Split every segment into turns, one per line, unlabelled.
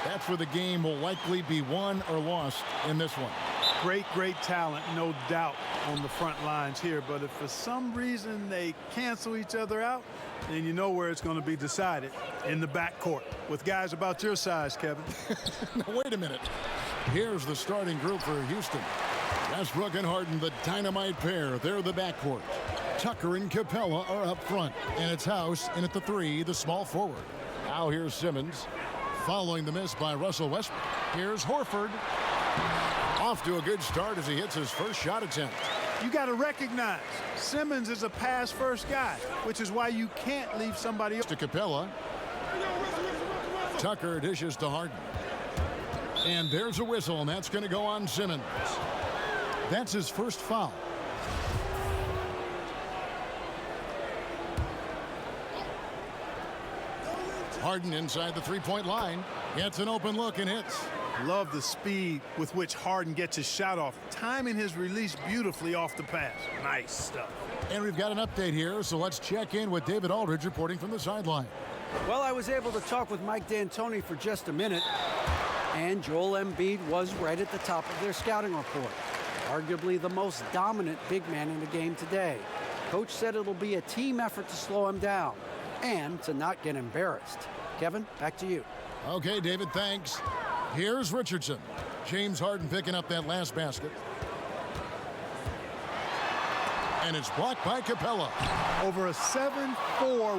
That's where the game will likely be won or lost in this one.
Great talent, no doubt, on the front lines here. But if for some reason they cancel each other out, then you know where it's going to be decided, in the backcourt with guys about your size, Kevin.
Now, wait a minute. Here's the starting group for Houston. Westbrook and Harden, the dynamite pair. They're the backcourt. Tucker and Capella are up front. And it's House in at the 3, the small forward. Now here's Simmons. Following the miss by Russell Westbrook. Here's Horford. Off to a good start as he hits his first shot attempt.
You got to recognize Simmons is a pass-first guy, which is why you can't leave somebody else.
To Capella. Tucker dishes to Harden. And there's a whistle, and that's going to go on Simmons. That's his first foul. Harden inside the three-point line. Gets an open look and hits.
Love the speed with which Harden gets his shot off, timing his release beautifully off the pass. Nice stuff.
And we've got an update here, so let's check in with David Aldridge reporting from the sideline.
Well, I was able to talk with Mike D'Antoni for just a minute, and Joel Embiid was right at the top of their scouting report. Arguably the most dominant big man in the game today. Coach said it'll be a team effort to slow him down and to not get embarrassed. Kevin, back to you.
Okay, David, thanks. Here's Richardson. James Harden picking up that last basket. And it's blocked by Capella.
Over a 7'4"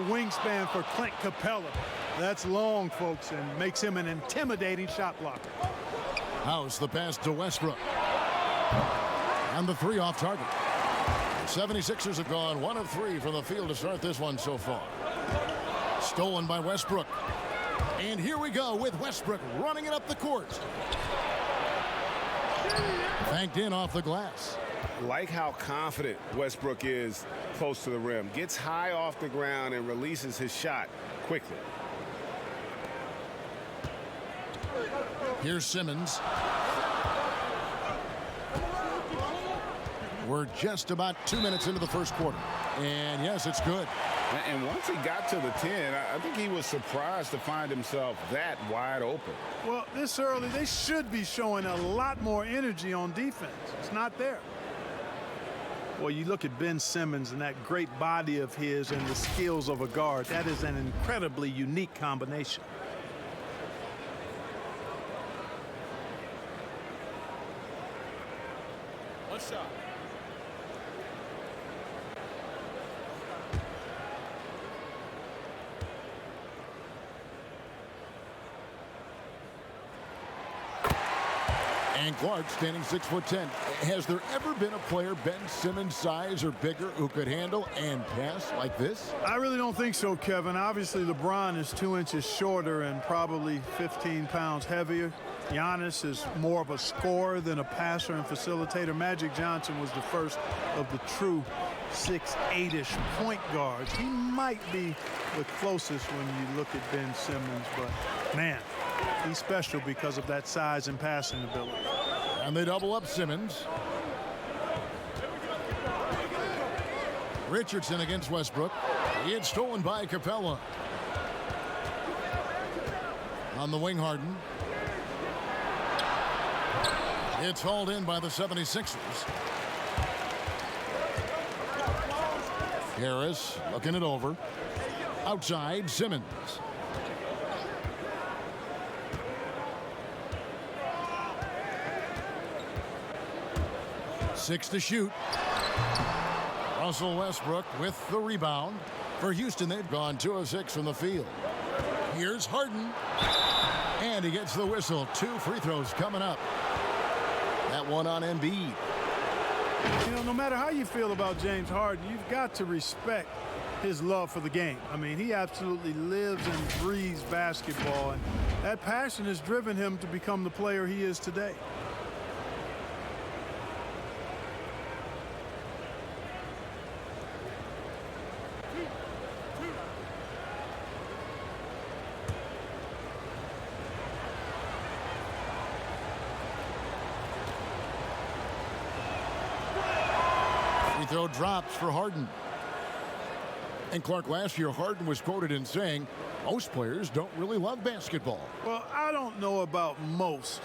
wingspan for Clint Capella. That's long, folks, and makes him an intimidating shot blocker.
House the pass to Westbrook. And the 3 off target. The 76ers have gone 1 of 3 from the field to start this one so far. Stolen by Westbrook. And here we go with Westbrook running it up the court. Banked in off the glass.
Like how confident Westbrook is close to the rim. Gets high off the ground and releases his shot quickly.
Here's Simmons. We're just about 2 minutes into the first quarter. And yes, it's good.
And once he got to the 10, I think he was surprised to find himself that wide open.
Well, this early, they should be showing a lot more energy on defense. It's not there. Well, you look at Ben Simmons and that great body of his and the skills of a guard. That is an incredibly unique combination.
One shot.
And Clark standing 6'10". Has there ever been a player Ben Simmons' size or bigger who could handle and pass like this?
I really don't think so, Kevin. Obviously, LeBron is 2 inches shorter and probably 15 pounds heavier. Giannis is more of a scorer than a passer and facilitator. Magic Johnson was the first of the true 6'8"-ish point guards. He might be the closest when you look at Ben Simmons, but man, he's special because of that size and passing ability.
And they double up Simmons. Richardson against Westbrook. It's stolen by Capella. On the wing, Harden. It's hauled in by the 76ers. Harris looking it over. Outside, Simmons. Six to shoot. Russell Westbrook with the rebound. For Houston, they've gone 2 of 6 from the field. Here's Harden. And he gets the whistle. 2 free throws coming up. That one on Embiid.
You know, no matter how you feel about James Harden, you've got to respect his love for the game. I mean, he absolutely lives and breathes basketball, and that passion has driven him to become the player he is today.
Free throw drops for Harden. And Clark, last year Harden was quoted in saying, Most players don't really love basketball.
Well, I don't know about most.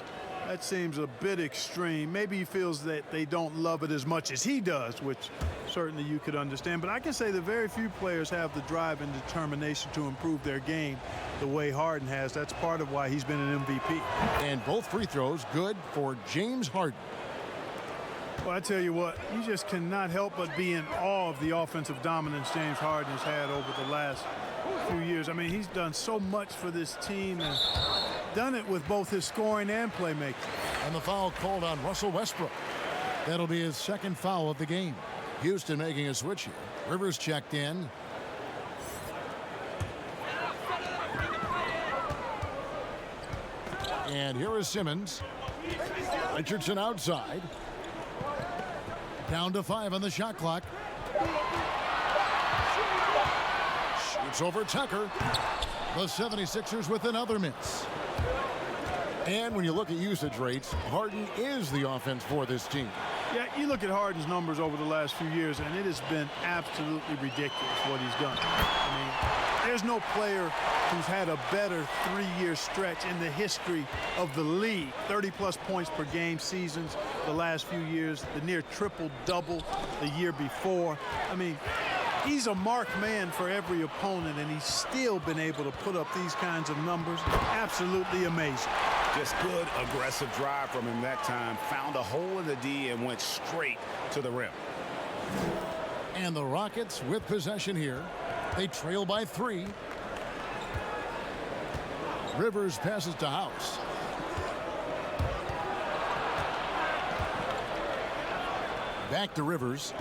That seems a bit extreme. Maybe he feels that they don't love it as much as he does, which certainly you could understand. But I can say that very few players have the drive and determination to improve their game the way Harden has. That's part of why he's been an MVP.
And both free throws good for James Harden.
Well, I tell you what, you just cannot help but be in awe of the offensive dominance James Harden has had over the last few years. I mean, he's done so much for this team and done it with both his scoring and playmaking.
And the foul called on Russell Westbrook. That'll be his second foul of the game. Houston making a switch here. Rivers checked in. And here is Simmons. Richardson outside. Down to 5 on the shot clock. Shoots over Tucker. The 76ers with another miss. And when you look at usage rates, Harden is the offense for this team.
Yeah, you look at Harden's numbers over the last few years, and it has been absolutely ridiculous what he's done. I mean, there's no player who's had a better 3-year stretch in the history of the league. 30-plus points per game seasons the last few years, the near triple-double the year before. I mean, he's a marked man for every opponent, and he's still been able to put up these kinds of numbers. Absolutely amazing.
Just good, aggressive drive from him that time. Found a hole in the D and went straight to the rim.
And the Rockets with possession here. They trail by 3. Rivers passes to House. Back to Rivers.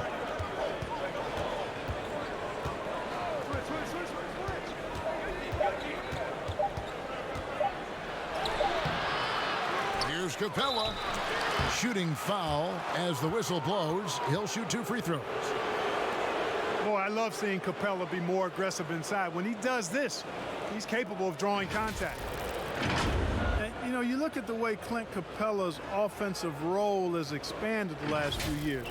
Here's Capella. Shooting foul as the whistle blows. He'll shoot 2 free throws.
Boy, I love seeing Capella be more aggressive inside. When he does this, he's capable of drawing contact. And, you know, you look at the way Clint Capella's offensive role has expanded the last few years.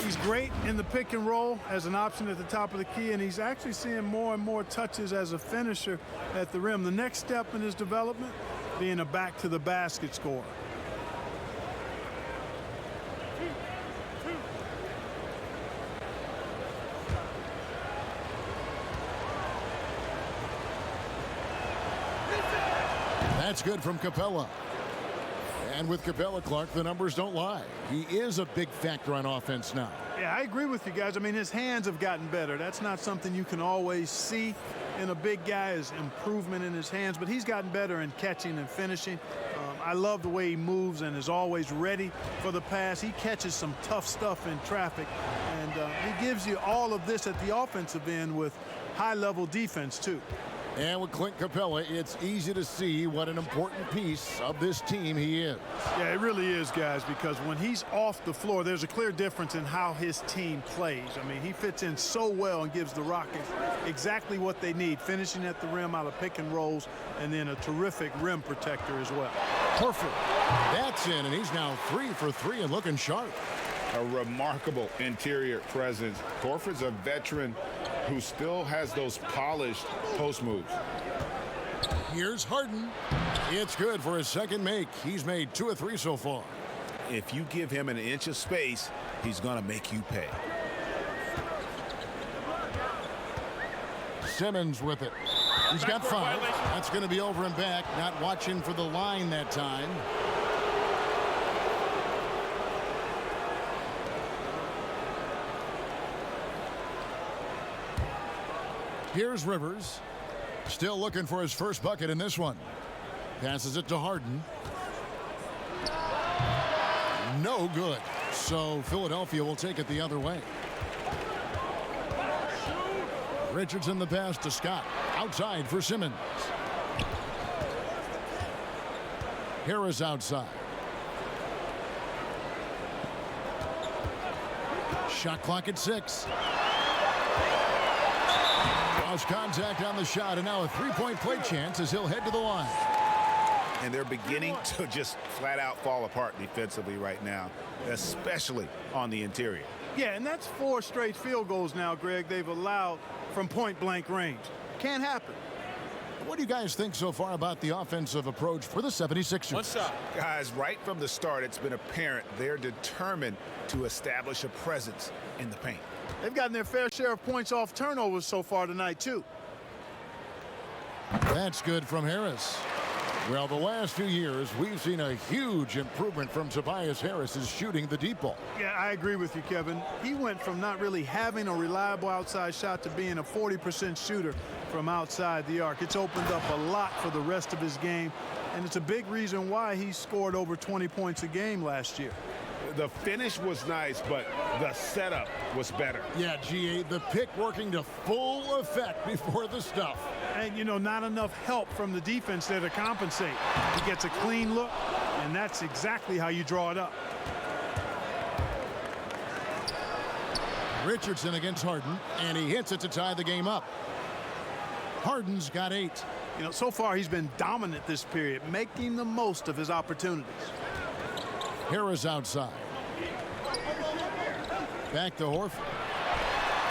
He's great in the pick and roll as an option at the top of the key, and he's actually seeing more and more touches as a finisher at the rim. The next step in his development, being a back-to-the-basket scorer.
That's good from Capella. And with Capella, Clark, the numbers don't lie. He is a big factor on offense now.
Yeah, I agree with you guys. I mean, his hands have gotten better. That's not something you can always see in a big guy, is improvement in his hands, but he's gotten better in catching and finishing. I love the way he moves and is always ready for the pass. He catches some tough stuff in traffic, and he gives you all of this at the offensive end with high-level defense, too.
And with Clint Capella, it's easy to see what an important piece of this team he is.
Yeah, it really is, guys, because when he's off the floor, there's a clear difference in how his team plays. I mean, he fits in so well and gives the Rockets exactly what they need, finishing at the rim out of pick and rolls, and then a terrific rim protector as well.
Perfect. That's in, and he's now 3 for 3 and looking sharp.
A remarkable interior presence. Horford's a veteran who still has those polished post moves.
Here's Harden. It's good for his second make. He's made 2 of 3 so far.
If you give him an inch of space, he's going to make you pay.
Simmons with it. He's got 5. That's going to be over and back. Not watching for the line that time. Here's Rivers. Still looking for his first bucket in this one. Passes it to Harden. No good. So Philadelphia will take it the other way. Richardson the pass to Scott. Outside for Simmons. Harris outside. Shot clock at 6. Lost contact on the shot, and now a 3-point play chance as he'll head to the line.
And they're beginning to just flat out fall apart defensively right now, especially on the interior.
Yeah, and that's 4 straight field goals now, Greg, they've allowed from point-blank range. Can't happen.
What do you guys think so far about the offensive approach for the 76ers?
One shot.
Guys, right from the start, it's been apparent they're determined to establish a presence in the paint.
They've gotten their fair share of points off turnovers so far tonight, too.
That's good from Harris. Well, the last few years, we've seen a huge improvement from Tobias Harris' shooting the deep ball.
Yeah, I agree with you, Kevin. He went from not really having a reliable outside shot to being a 40% shooter from outside the arc. It's opened up a lot for the rest of his game, and it's a big reason why he scored over 20 points a game last year.
The finish was nice, but the setup was better.
Yeah, GA, the pick working to full effect before the stuff.
And, you know, not enough help from the defense there to compensate. He gets a clean look, and that's exactly how you draw it up.
Richardson against Harden, and he hits it to tie the game up. Harden's got 8.
You know, so far he's been dominant this period, making the most of his opportunities.
Harris outside. Back to Horford.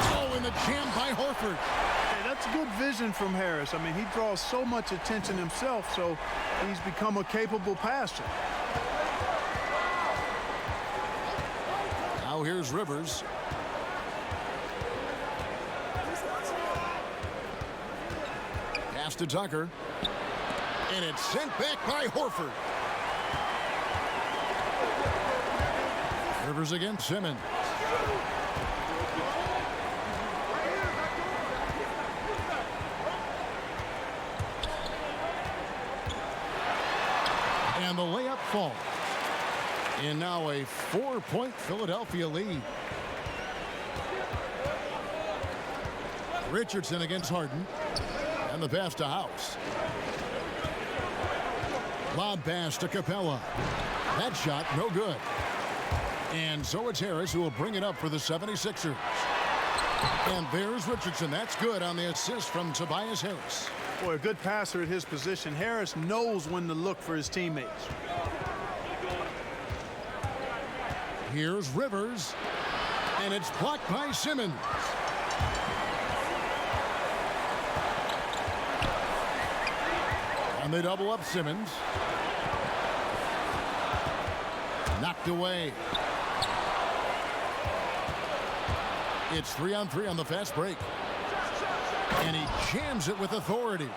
Oh, and the jam by Horford.
Hey, that's good vision from Harris. I mean, he draws so much attention himself, so he's become a capable passer.
Now here's Rivers. Pass to Tucker. And it's sent back by Horford. Rivers against Simmons. And the layup falls. And now a 4-point Philadelphia lead. Richardson against Harden. And the pass to House. Lob pass to Capella. That shot no good. And so it's Harris who will bring it up for the 76ers. And there's Richardson. That's good on the assist from Tobias Harris.
Boy, a good passer at his position. Harris knows when to look for his teammates.
Here's Rivers. And it's blocked by Simmons. And they double up Simmons. Knocked away. It's 3-on-3 on the fast break. And he jams it with authority.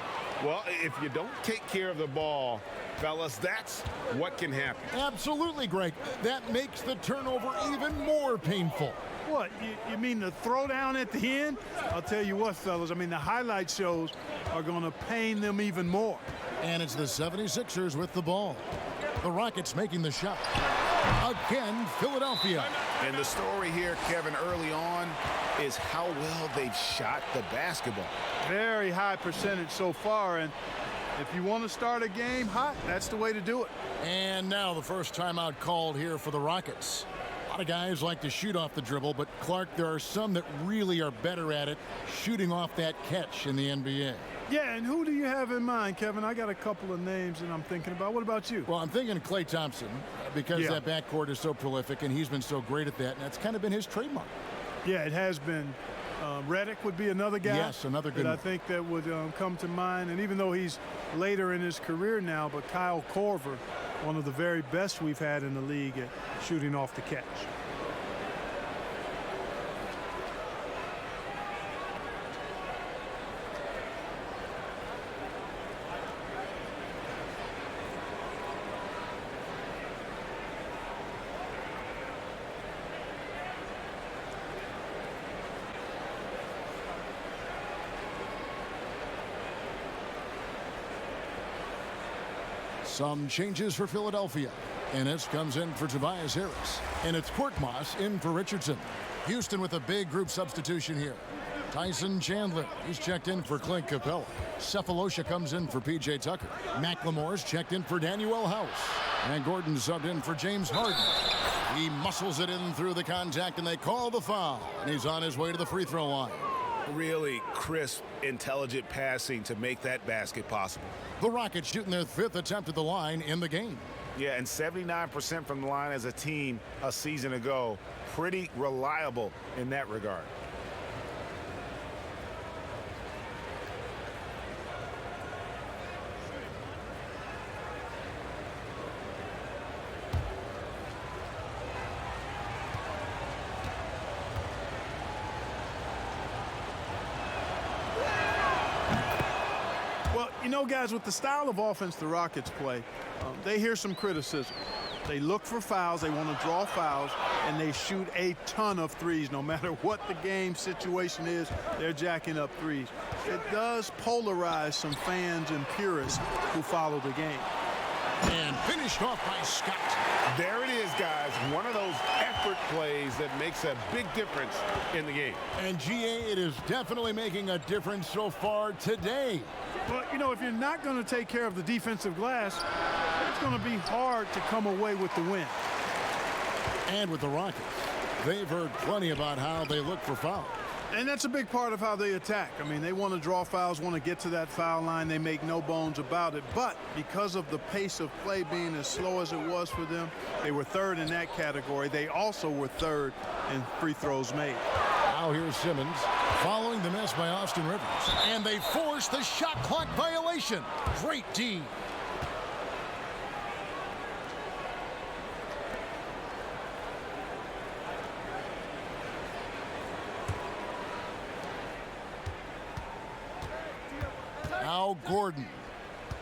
Well, if you don't take care of the ball, fellas, that's what can happen.
Absolutely, Greg. That makes the turnover even more painful.
What, you mean the throwdown at the end? I'll tell you what, fellas, I mean, the highlight shows are going to pain them even more.
And it's the 76ers with the ball. The Rockets making the shot. Again, Philadelphia.
And the story here, Kevin, early on is how well they've shot the basketball.
Very high percentage so far, and if you want to start a game hot, that's the way to do it.
And now the first timeout called here for the Rockets. A lot of guys like to shoot off the dribble, but Clark, there are some that really are better at it, shooting off that catch in the NBA.
Yeah, and who do you have in mind, Kevin? I got a couple of names that I'm thinking about. What about you?
Well, I'm thinking Klay Thompson because that backcourt is so prolific, and he's been so great at that, and that's kind of been his trademark.
Yeah, it has been. Redick would be another guy.
Yes, another good
that
one.
I think that would come to mind. And even though he's later in his career now, but Kyle Korver, one of the very best we've had in the league at shooting off the catch.
Some changes for Philadelphia. Ennis comes in for Tobias Harris. And it's Korkmaz in for Richardson. Houston with a big group substitution here. Tyson Chandler, he's checked in for Clint Capella. Cephalosha comes in for P.J. Tucker. McLemore's checked in for Danuel House. And Gordon subbed in for James Harden. He muscles it in through the contact, and they call the foul. And he's on his way to the free throw line.
Really crisp, intelligent passing to make that basket possible.
The Rockets shooting their 5th attempt at the line in the game.
Yeah, and 79% from the line as a team a season ago. Pretty reliable in that regard.
know, guys, with the style of offense the Rockets play, they hear some criticism. They look for fouls, they want to draw fouls, and they shoot a ton of threes. No matter what the game situation is, they're jacking up threes. It does polarize some fans and purists who follow the game.
And finished off by Scott.
There it is, guys. One of those effort plays that makes a big difference in the game.
And GA, it is definitely making a difference so far today.
But, you know, if you're not going to take care of the defensive glass, it's going to be hard to come away with the win.
And with the Rockets, they've heard plenty about how they look for fouls.
And that's a big part of how they attack. I mean, they want to draw fouls, want to get to that foul line. They make no bones about it. But because of the pace of play being as slow as it was for them, they were third in that category. They also were third in free throws made.
Now here's Simmons following the miss by Austin Rivers. And they force the shot clock violation. Great D. Now Gordon.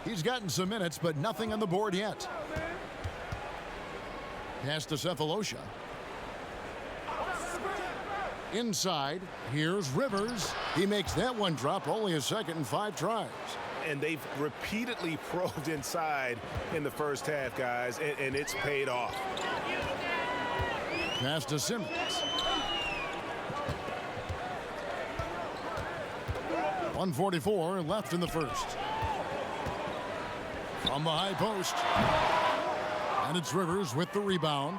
He's gotten some minutes, but nothing on the board yet. Pass to Cephalosha. Inside, here's Rivers. He makes that one drop, only a second and 5 tries.
And they've repeatedly probed inside in the first half, guys, and it's paid off.
Pass to Simmons. .144 left in the first. From the high post. And it's Rivers with the rebound.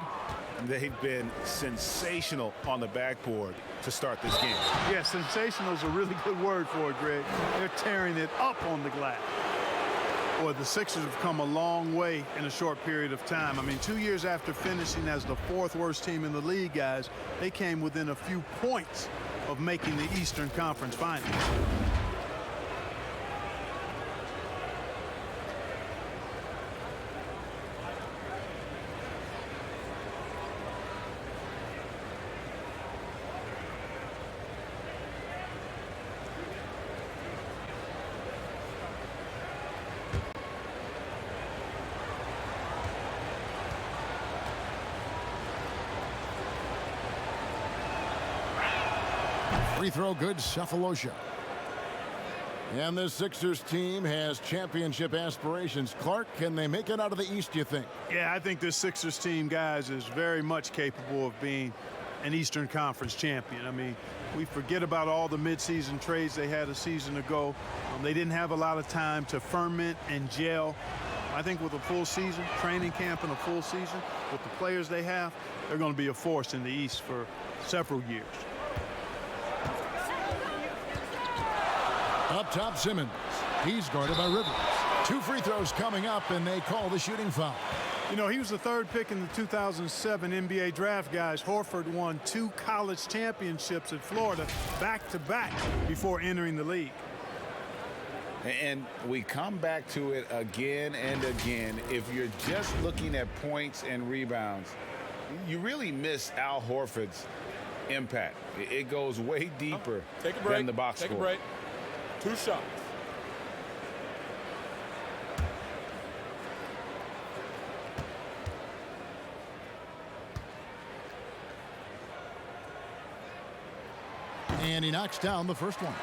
They've been sensational on the backboard to start this game.
Yeah, sensational is a really good word for it, Greg. They're tearing it up on the glass. Boy, the Sixers have come a long way in a short period of time. I mean, 2 years after finishing as the 4th worst team in the league, guys, they came within a few points of making the Eastern Conference Finals.
Free throw good, Cephalosha. And this Sixers team has championship aspirations. Clark, can they make it out of the East, you think?
Yeah, I think this Sixers team, guys, is very much capable of being an Eastern Conference champion. I mean, we forget about all the midseason trades they had a season ago. They didn't have a lot of time to ferment and gel. I think with a full season, training camp and a full season, with the players they have, they're going to be a force in the East for several years.
Up top, Simmons. He's guarded by Rivers. 2 free throws coming up, and they call the shooting foul.
You know, he was the 3rd pick in the 2007 NBA draft, guys. Horford won 2 college championships at Florida back-to-back before entering the league.
And we come back to it again and again. If you're just looking at points and rebounds, you really miss Al Horford's impact. It goes way deeper than the box score.
Take a break. 2 shots.
And he knocks down the first one.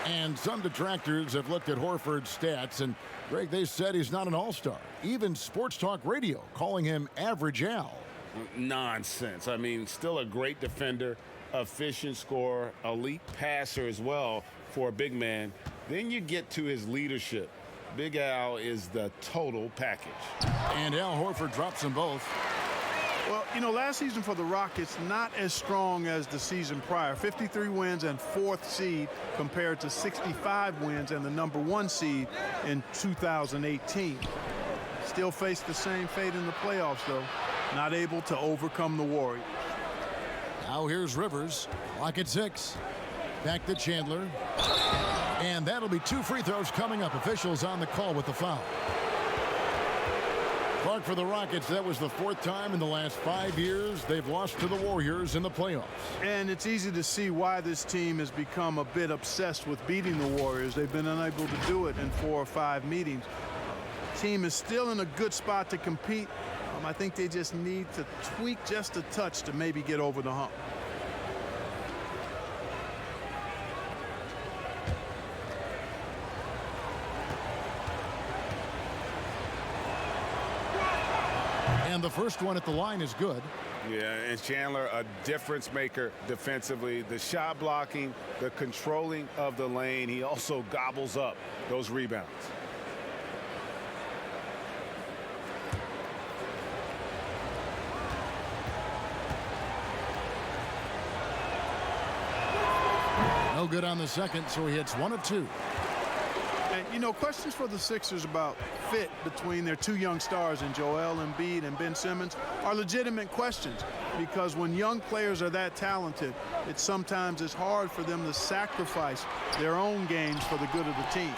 And some detractors have looked at Horford's stats, and Greg, they said he's not an all-star. Even Sports Talk Radio calling him Average Al.
Nonsense. I mean, still a great defender, efficient scorer, elite passer as well for a big man. Then you get to his leadership. Big Al is the total package.
And Al Horford drops them both.
Well, you know, last season for the Rockets, not as strong as the season prior. 53 wins and 4th seed compared to 65 wins and the #1 seed in 2018. Still face the same fate in the playoffs, though. Not able to overcome the Warriors.
Now here's Rivers. Clock at 6. Back to Chandler. And that'll be 2 free throws coming up. Officials on the call with the foul. Clark, for the Rockets, that was the 4th time in the last 5 years they've lost to the Warriors in the playoffs.
And it's easy to see why this team has become a bit obsessed with beating the Warriors. They've been unable to do it in 4 or 5 meetings. Team is still in a good spot to compete. I think they just need to tweak just a touch to maybe get over the hump.
And the first one at the line is good.
Yeah, and Chandler, a difference maker defensively. The shot blocking, the controlling of the lane. He also gobbles up those rebounds.
No good on the second, so he hits 1 of 2.
And, you know, questions for the Sixers about fit between their 2 young stars in Joel Embiid and Ben Simmons are legitimate questions, because when young players are that talented, it sometimes is hard for them to sacrifice their own games for the good of the team.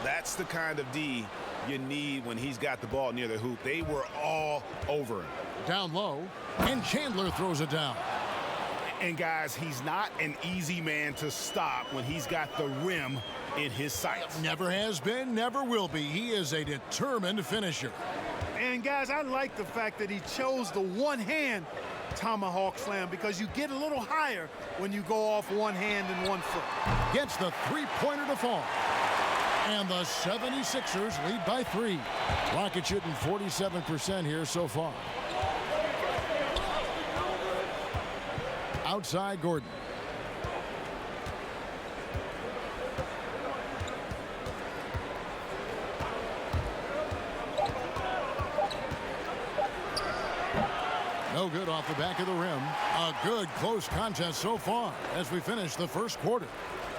That's the kind of D you need when he's got the ball near the hoop. They were all over him.
Down low, and Chandler throws it down.
And guys, he's not an easy man to stop when he's got the rim in his sights.
Never has been, never will be. He is a determined finisher.
And guys, I like the fact that he chose the one-hand tomahawk slam, because you get a little higher when you go off one hand and 1 foot.
Gets the 3-pointer to fall. And the 76ers lead by 3. Rockets shooting 47% here so far. Outside Gordon. No good off the back of the rim. A good close contest so far as we finish the first quarter.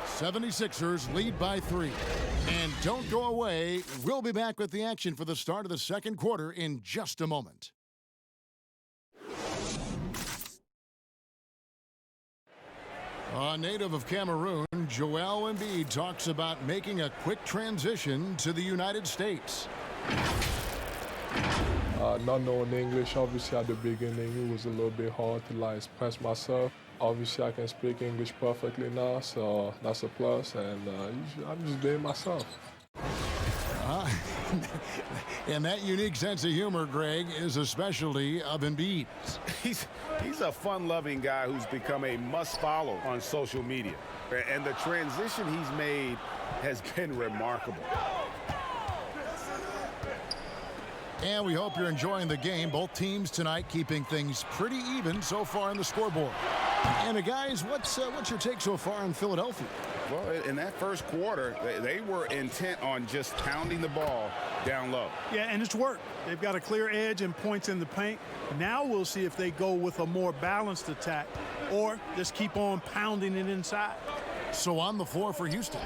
76ers lead by 3. And don't go away. We'll be back with the action for the start of the second quarter in just a moment. A native of Cameroon, Joel Embiid talks about making a quick transition to the United States.
Not knowing English, obviously at the beginning, it was a little bit hard to express myself. Obviously, I can speak English perfectly now, so that's a plus, and I'm just being myself.
And that unique sense of humor, Greg, is a specialty of Embiid.
He's a fun-loving guy who's become a must-follow on social media. And the transition he's made has been remarkable.
And we hope you're enjoying the game. Both teams tonight keeping things pretty even so far on the scoreboard. And guys, what's your take so far on Philadelphia?
Well, in that first quarter, they were intent on just pounding the ball down low.
Yeah, and it's worked. They've got a clear edge and points in the paint. Now we'll see if they go with a more balanced attack or just keep on pounding it inside.
So on the floor for Houston,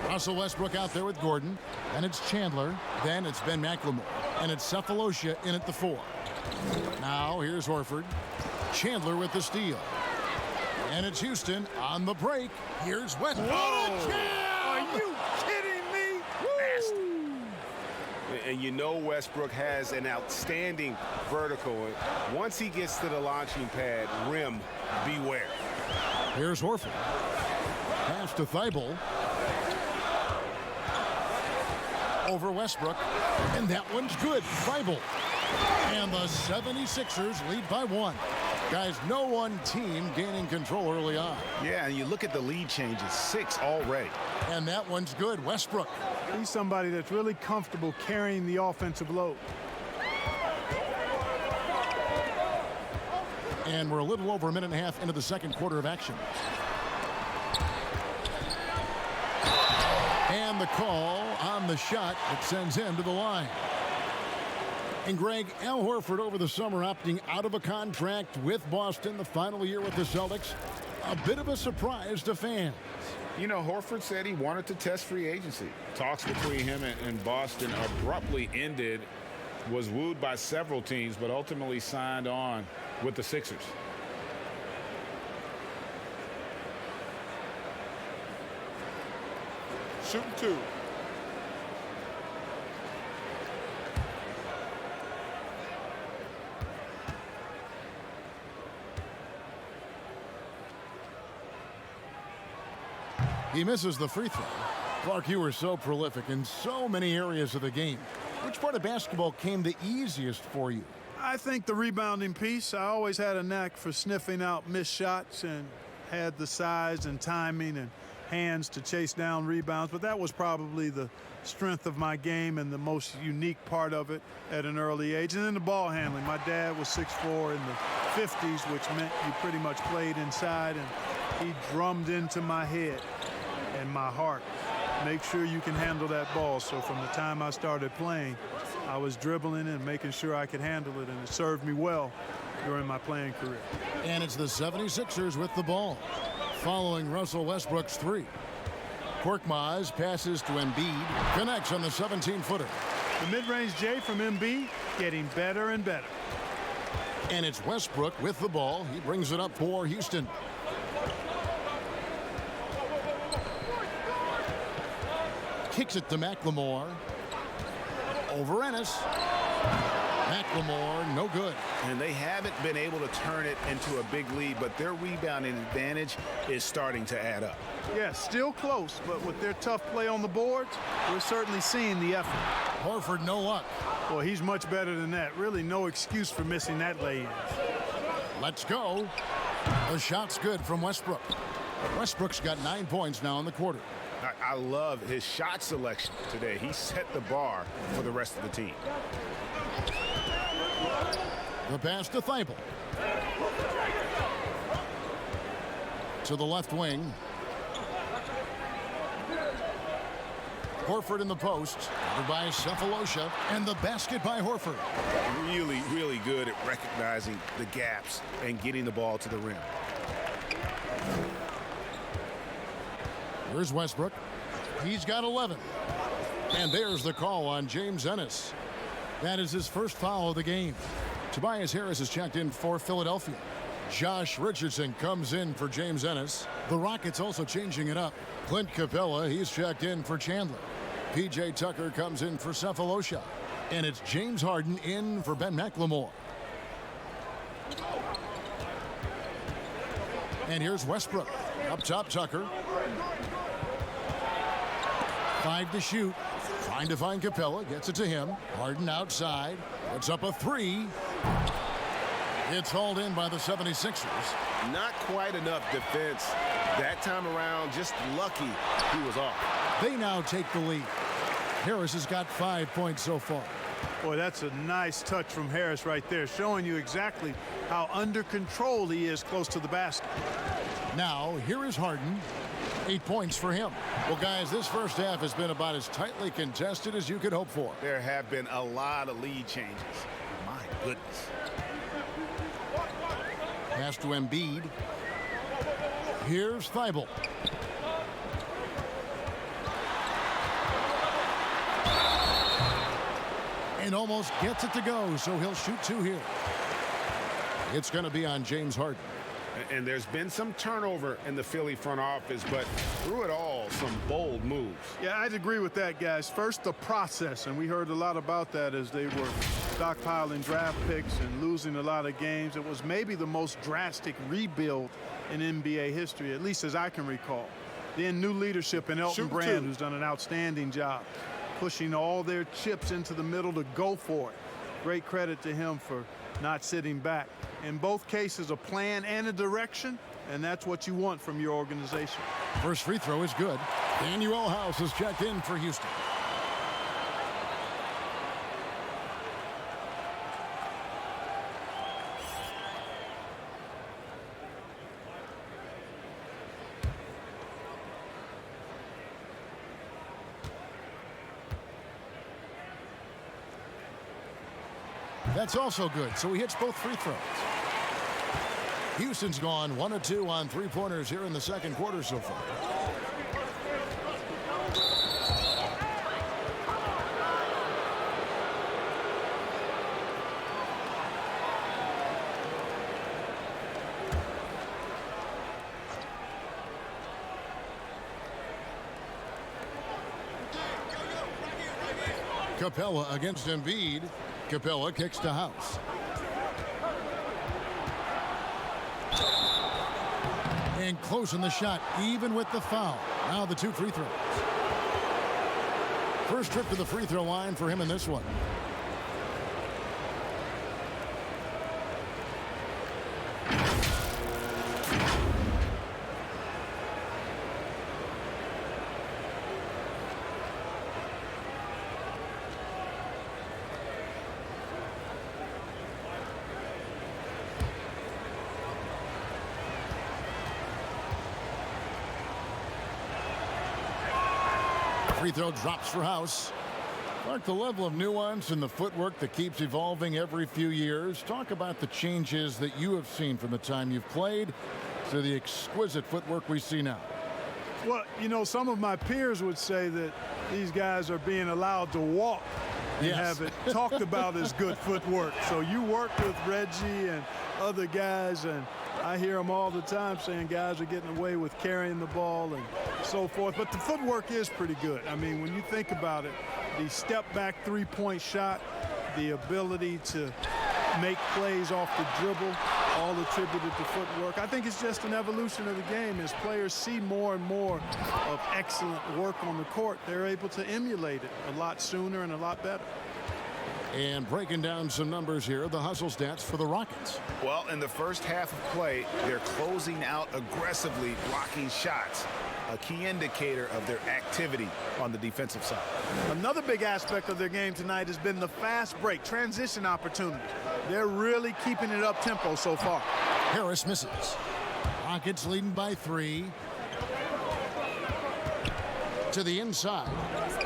Russell Westbrook out there with Gordon, and it's Chandler, then it's Ben McLemore, and it's Cephalosha in at the 4. Now here's Horford. Chandler with the steal. And it's Houston on the break. Here's Westbrook.
Are you kidding me?
Nasty. And you know Westbrook has an outstanding vertical. Once he gets to the launching pad, rim, beware.
Here's Horford. Pass to Thibault. Over Westbrook. And that one's good. Thibault. And the 76ers lead by 1. Guys, no one team gaining control early on.
Yeah, and you look at the lead changes, 6 already.
And that one's good. Westbrook.
He's somebody that's really comfortable carrying the offensive load.
And we're a little over a minute and a half into the second quarter of action. And the call on the shot that sends him to the line. And Greg, Al Horford over the summer opting out of a contract with Boston, the final year with the Celtics. A bit of a surprise to fans.
You know, Horford said he wanted to test free agency. Talks between him and Boston abruptly ended, was wooed by several teams, but ultimately signed on with the Sixers.
Shooting 2.
He misses the free throw. Clark, you were so prolific in so many areas of the game. Which part of basketball came the easiest for you?
I think the rebounding piece. I always had a knack for sniffing out missed shots and had the size and timing and hands to chase down rebounds, but that was probably the strength of my game and the most unique part of it at an early age. And then the ball handling. My dad was 6'4" in the 50s, which meant you pretty much played inside, and he drummed into my head and my heart, make sure you can handle that ball. So from the time I started playing, I was dribbling and making sure I could handle it, and it served me well during my playing career.
And it's the 76ers with the ball, following Russell Westbrook's three. Korkmaz passes to Embiid, connects on the 17-footer.
The mid-range J from Embiid getting better and better.
And it's Westbrook with the ball. He brings it up for Houston. Kicks it to McLemore. Over Ennis. McLemore, no good.
And they haven't been able to turn it into a big lead, but their rebounding advantage is starting to add up.
Yeah, still close, but with their tough play on the boards, we're certainly seeing the effort.
Horford, no luck.
Well, he's much better than that. Really no excuse for missing that lay-in.
Let's go. The shot's good from Westbrook. Westbrook's got 9 points now in the quarter.
I love his shot selection today. He set the bar for the rest of the team.
The pass to Thibault. To the left wing. Horford in the post. By Cephalosha. And the basket by Horford.
Really, really good at recognizing the gaps and getting the ball to the rim.
Here's Westbrook. He's got 11. And there's the call on James Ennis. That is his first foul of the game. Tobias Harris is checked in for Philadelphia. Josh Richardson comes in for James Ennis. The Rockets also changing it up. Clint Capella, he's checked in for Chandler. P.J. Tucker comes in for Cephalosha. And it's James Harden in for Ben McLemore. And here's Westbrook. Up top, Tucker. 5 to shoot. Trying to find Capella. Gets it to him. Harden outside. Puts up a three. It's hauled in by the 76ers.
Not quite enough defense that time around. Just lucky he was off.
They now take the lead. Harris has got 5 points so far.
Boy, that's a nice touch from Harris right there, showing you exactly how under control he is close to the basket.
Now, here is Harden. 8 points for him. Well, guys, this first half has been about as tightly contested as you could hope for.
There have been a lot of lead changes. My goodness.
Pass to Embiid. Here's Thibault. And almost gets it to go, so he'll shoot 2 here. It's going to be on James Harden.
And there's been some turnover in the Philly front office, but through it all, some bold moves.
Yeah, I'd agree with that, guys. First, the process, and we heard a lot about that as they were stockpiling draft picks and losing a lot of games. It was maybe the most drastic rebuild in NBA history, at least as I can recall. Then new leadership in Elton Brand, who's done an outstanding job, pushing all their chips into the middle to go for it. Great credit to him for not sitting back. In both cases, a plan and a direction, and that's what you want from your organization.
First free throw is good. Daniel House is checked in for Houston. That's also good, so he hits both free throws. Houston's gone 1 of 2 on three-pointers here in the second quarter so far. Capella against Embiid. Capella kicks to House. And closing the shot, even with the foul. Now the 2 free throws. First trip to the free throw line for him in this one. Free throw drops for House. Mark, the level of nuance and the footwork that keeps evolving every few years. Talk about the changes that you have seen from the time you've played to the exquisite footwork we see now.
Well, you know, some of my peers would say that these guys are being allowed to walk and have it talked about as good footwork. So you work with Reggie and other guys, and I hear them all the time saying guys are getting away with carrying the ball and so forth. But the footwork is pretty good. I mean, when you think about it, the step-back three-point shot, the ability to make plays off the dribble, all attributed to footwork. I think it's just an evolution of the game. As players see more and more of excellent work on the court, they're able to emulate it a lot sooner and a lot better.
And breaking down some numbers here, the hustle stats for the Rockets.
Well, in the first half of play, they're closing out aggressively, blocking shots, a key indicator of their activity on the defensive side.
Another big aspect of their game tonight has been the fast break, transition opportunities. They're really keeping it up tempo so far.
Harris misses. Rockets leading by 3. To the inside.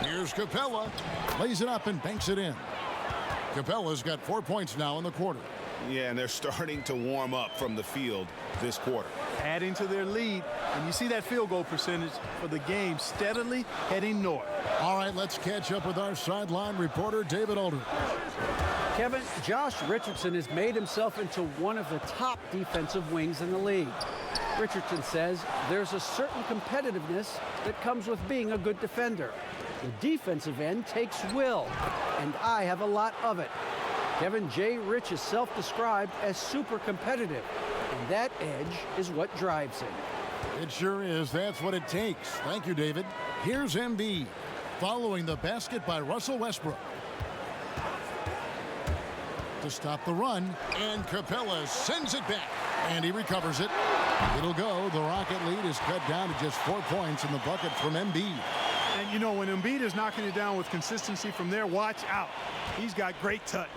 Here's Capella. Lays it up and banks it in. Capella's got 4 points now in the quarter.
Yeah, and they're starting to warm up from the field this quarter.
Adding to their lead, and you see that field goal percentage for the game steadily heading north.
All right, let's catch up with our sideline reporter, David Aldridge.
Kevin, Josh Richardson has made himself into one of the top defensive wings in the league. Richardson says there's a certain competitiveness that comes with being a good defender. The defensive end takes will, and I have a lot of it. Kevin J. Rich is self-described as super competitive, and that edge is what drives him.
It sure is. That's what it takes. Thank you, David. Here's Embiid, following the basket by Russell Westbrook. To stop the run, and Capella sends it back, and he recovers it. It'll go. The Rocket lead is cut down to just 4 points in the bucket from Embiid.
And, you know, when Embiid is knocking it down with consistency from there, watch out. He's got great touch.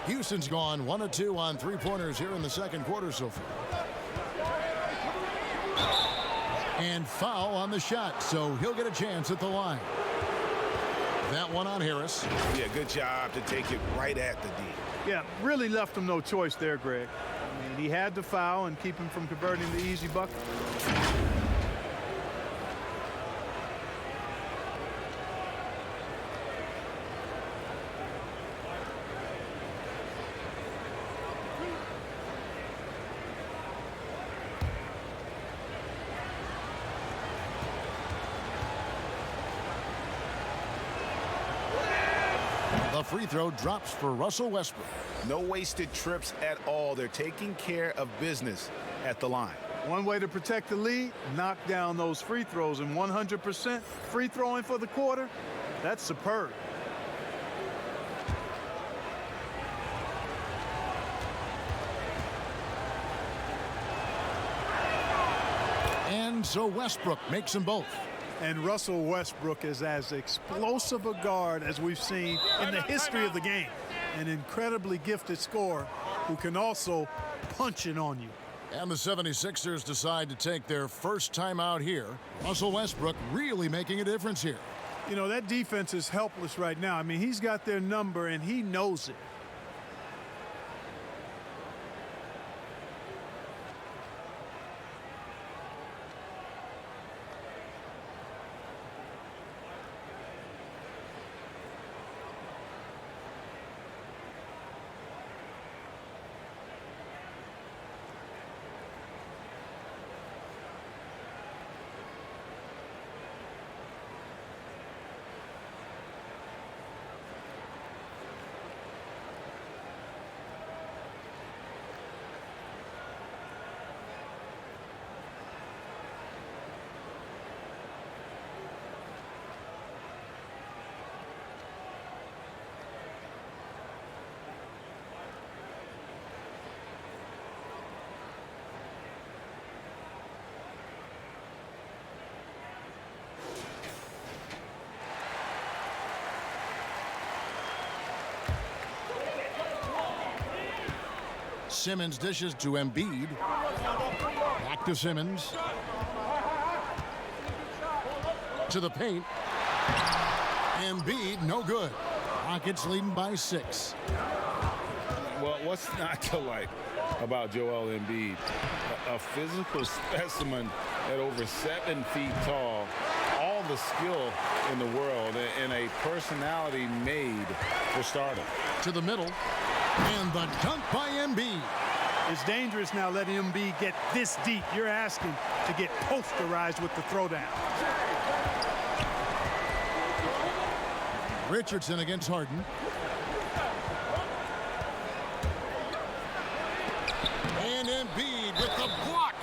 Houston's gone 1 of 2 on three-pointers here in the second quarter so far. And foul on the shot, so he'll get a chance at the line. That one on Harris.
Yeah, good job to take it right at the D.
Yeah, really left him no choice there, Greg. I mean, he had to foul and keep him from converting the easy bucket.
The free throw drops for Russell Westbrook.
No wasted trips at all. They're taking care of business at the line.
One way to protect the lead, knock down those free throws, and 100% free throwing for the quarter, that's superb.
And so Westbrook makes them both.
And Russell Westbrook is as explosive a guard as we've seen in the history of the game. An incredibly gifted scorer who can also punch it on you.
And the 76ers decide to take their first time out here. Russell Westbrook really making a difference here.
You know, that defense is helpless right now. I mean, he's got their number and he knows it.
Simmons dishes to Embiid. Back to Simmons. To the paint. Embiid, no good. Rockets leading by 6.
Well, what's not to like about Joel Embiid? A physical specimen at over 7 feet tall, all the skill in the world, and a personality made for stardom.
To the middle, and the dunk by Embiid.
It's dangerous now letting Embiid get this deep. You're asking to get posterized with the throwdown.
Richardson against Harden. And Embiid with the block.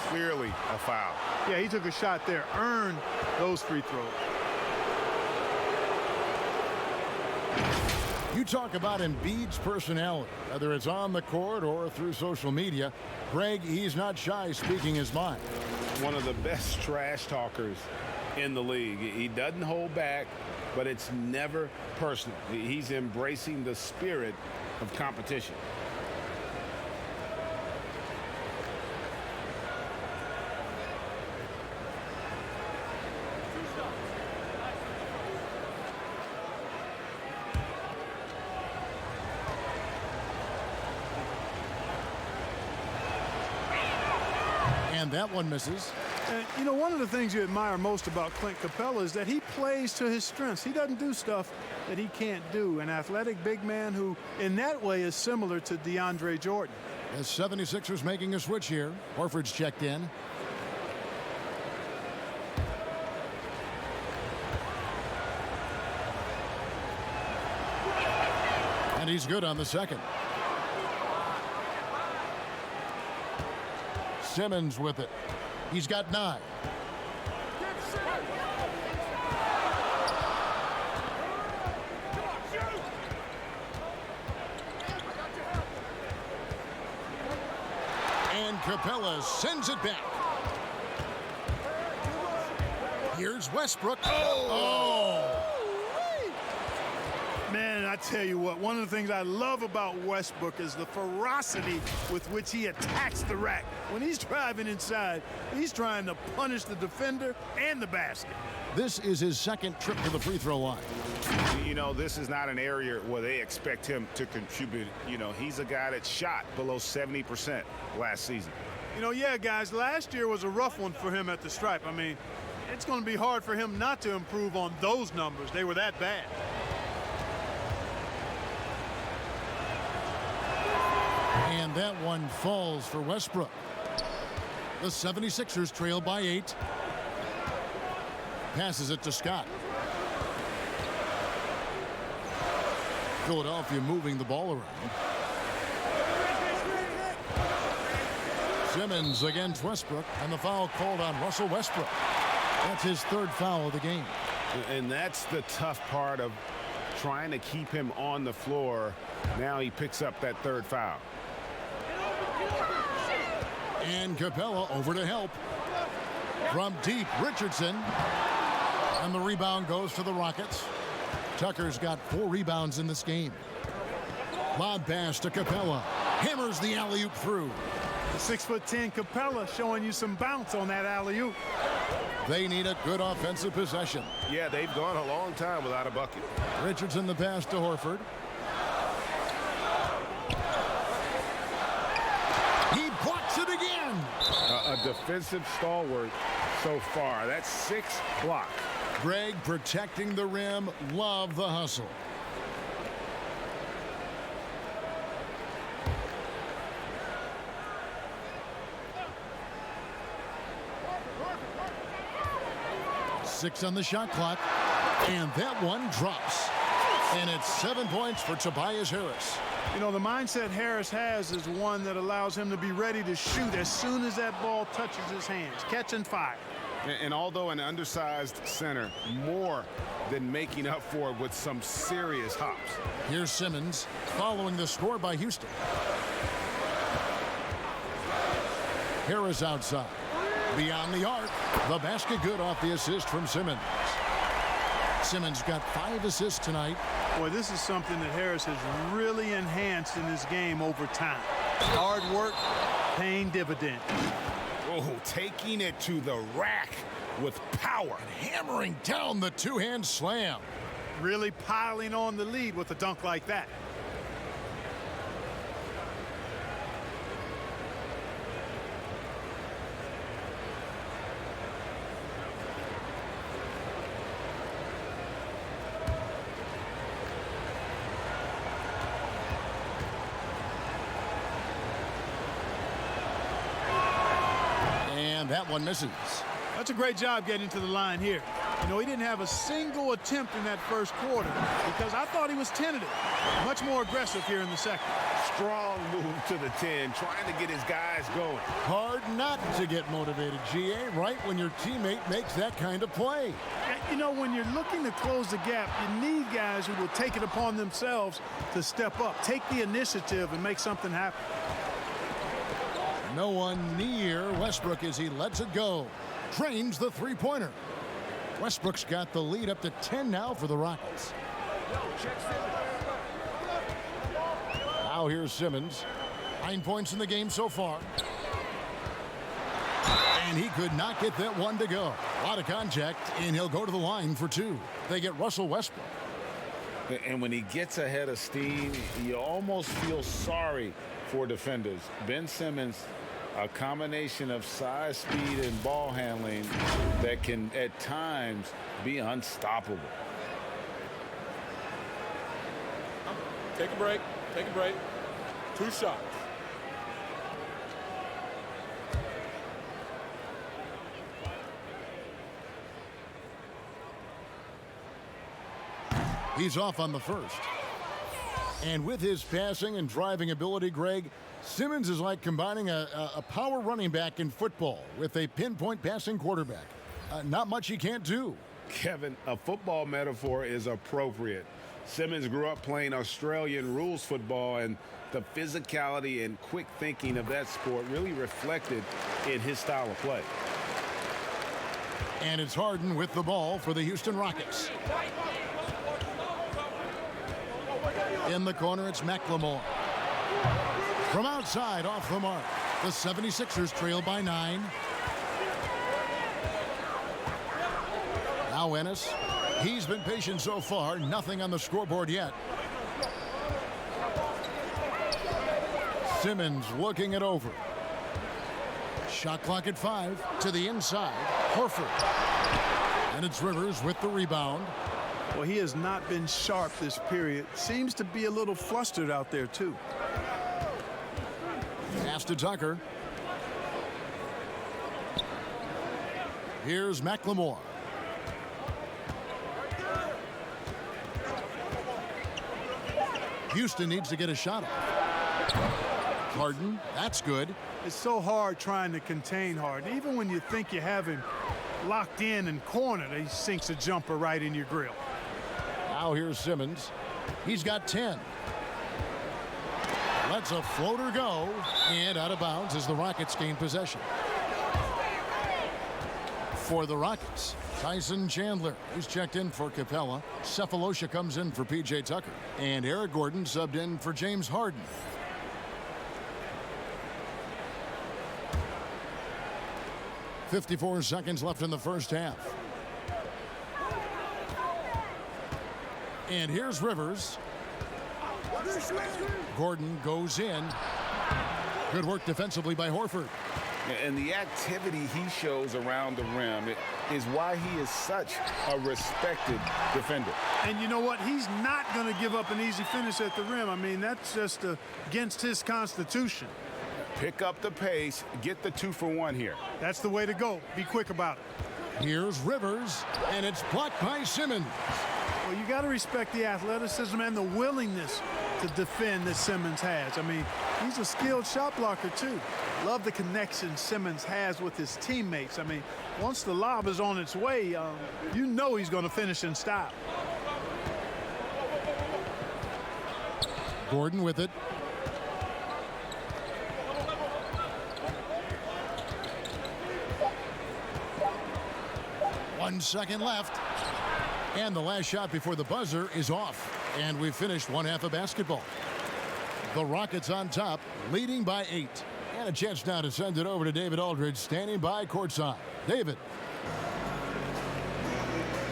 Clearly a foul.
Yeah, he took a shot there, earned those free throws.
You talk about Embiid's personality, whether it's on the court or through social media. Greg, he's not shy speaking his mind.
One of the best trash talkers in the league. He doesn't hold back, but it's never personal. He's embracing the spirit of competition.
And that one misses.
And, you know, one of the things you admire most about Clint Capella is that he plays to his strengths. He doesn't do stuff that he can't do. An athletic big man who, in that way, is similar to DeAndre Jordan.
The 76ers making a switch here. Horford's checked in. And he's good on the second. Simmons with it. He's got 9. And Capella sends it back. Here's Westbrook. Oh!
Man, I tell you what, one of the things I love about Westbrook is the ferocity with which he attacks the rack. When he's driving inside, he's trying to punish the defender and the basket.
This is his second trip to the free throw line.
You know, this is not an area where they expect him to contribute. You know, he's a guy that shot below 70% last season.
You know, yeah, guys, last year was a rough one for him at the stripe. I mean, it's going to be hard for him not to improve on those numbers. They were that bad.
And that one falls for Westbrook. The 76ers trail by 8. Passes it to Scott. Philadelphia moving the ball around. Simmons against Westbrook, and the foul called on Russell Westbrook. That's his 3rd foul of the game.
And that's the tough part of trying to keep him on the floor. Now he picks up that 3rd foul.
And Capella over to help. From deep, Richardson. And the rebound goes to the Rockets. Tucker's got 4 rebounds in this game. Lob pass to Capella. Hammers the alley-oop through.
The 6'10" Capella showing you some bounce on that alley-oop.
They need a good offensive possession.
Yeah, they've gone a long time without a bucket.
Richardson the pass to Horford. He blocks it again.
A defensive stalwart so far. That's 6 blocks.
Greg protecting the rim. Love the hustle. Six on the shot clock. And that one drops. And it's 7 points for Tobias Harris.
You know, the mindset Harris has is one that allows him to be ready to shoot as soon as that ball touches his hands. Catch and fire.
And although an undersized center, more than making up for it with some serious hops.
Here's Simmons following the score by Houston. Harris outside. Beyond the arc. The basket good off the assist from Simmons. Simmons got 5 assists tonight.
Boy, this is something that Harris has really enhanced in his game over time. Hard work, paying dividends.
Oh, taking it to the rack with power.
Hammering down the two-hand slam.
Really piling on the lead with a dunk like that.
And that one misses.
That's a great job getting to the line here. You know, he didn't have a single attempt in that first quarter because I thought he was tentative. Much more aggressive here in the second.
Strong move to the 10, trying to get his guys going.
Hard not to get motivated, GA, right when your teammate makes that kind of play.
You know, when you're looking to close the gap, you need guys who will take it upon themselves to step up, take the initiative, and make something happen.
No one near Westbrook as he lets it go. Drains the three-pointer. Westbrook's got the lead up to 10 now for the Rockets. Now here's Simmons. 9 points in the game so far. And he could not get that one to go. A lot of contact, and he'll go to the line for two. They get Russell Westbrook.
And when he gets ahead of steam, you almost feel sorry for defenders. Ben Simmons, a combination of size, speed, and ball handling that can at times be unstoppable.
Take a break. Take a break. 2 shots.
He's off on the first. And with his passing and driving ability, Greg, Simmons is like combining a power running back in football with a pinpoint passing quarterback. Not much he can't do.
Kevin, a football metaphor is appropriate. Simmons grew up playing Australian rules football, and the physicality and quick thinking of that sport really reflected in his style of play.
And it's Harden with the ball for the Houston Rockets. In the corner, it's McLemore. From outside, off the mark. The 76ers trail by 9. Now Ennis. He's been patient so far. Nothing on the scoreboard yet. Simmons looking it over. Shot clock at 5. To the inside. Horford. And it's Rivers with the rebound.
Well, he has not been sharp this period. Seems to be a little flustered out there, too.
Pass to Tucker. Here's McLemore. Houston needs to get a shot up. Harden, that's good.
It's so hard trying to contain Harden. Even when you think you have him locked in and cornered, he sinks a jumper right in your grill.
Now here's Simmons. He's got 10. Lets a floater go, and out of bounds as the Rockets gain possession. For the Rockets, Tyson Chandler, who's checked in for Capella. Cephalosha comes in for P.J. Tucker. And Eric Gordon subbed in for James Harden. .54 seconds left in the first half. And here's Rivers. Gordon goes in. Good work defensively by Horford.
And the activity he shows around the rim is why he is such a respected defender.
And you know what? He's not going to give up an easy finish at the rim. I mean, that's just against his constitution.
Pick up the pace, get the 2-for-1 here.
That's the way to go. Be quick about it.
Here's Rivers, and it's blocked by Simmons.
Well, you got to respect the athleticism and the willingness to defend that Simmons has. I mean, he's a skilled shot blocker, too. Love the connection Simmons has with his teammates. I mean, once the lob is on its way, you know he's going to finish in style.
Gordon with it. .1 second left. And the last shot before the buzzer is off. And we finished one half of basketball. The Rockets on top, leading by 8. And a chance now to send it over to David Aldridge, standing by courtside. David.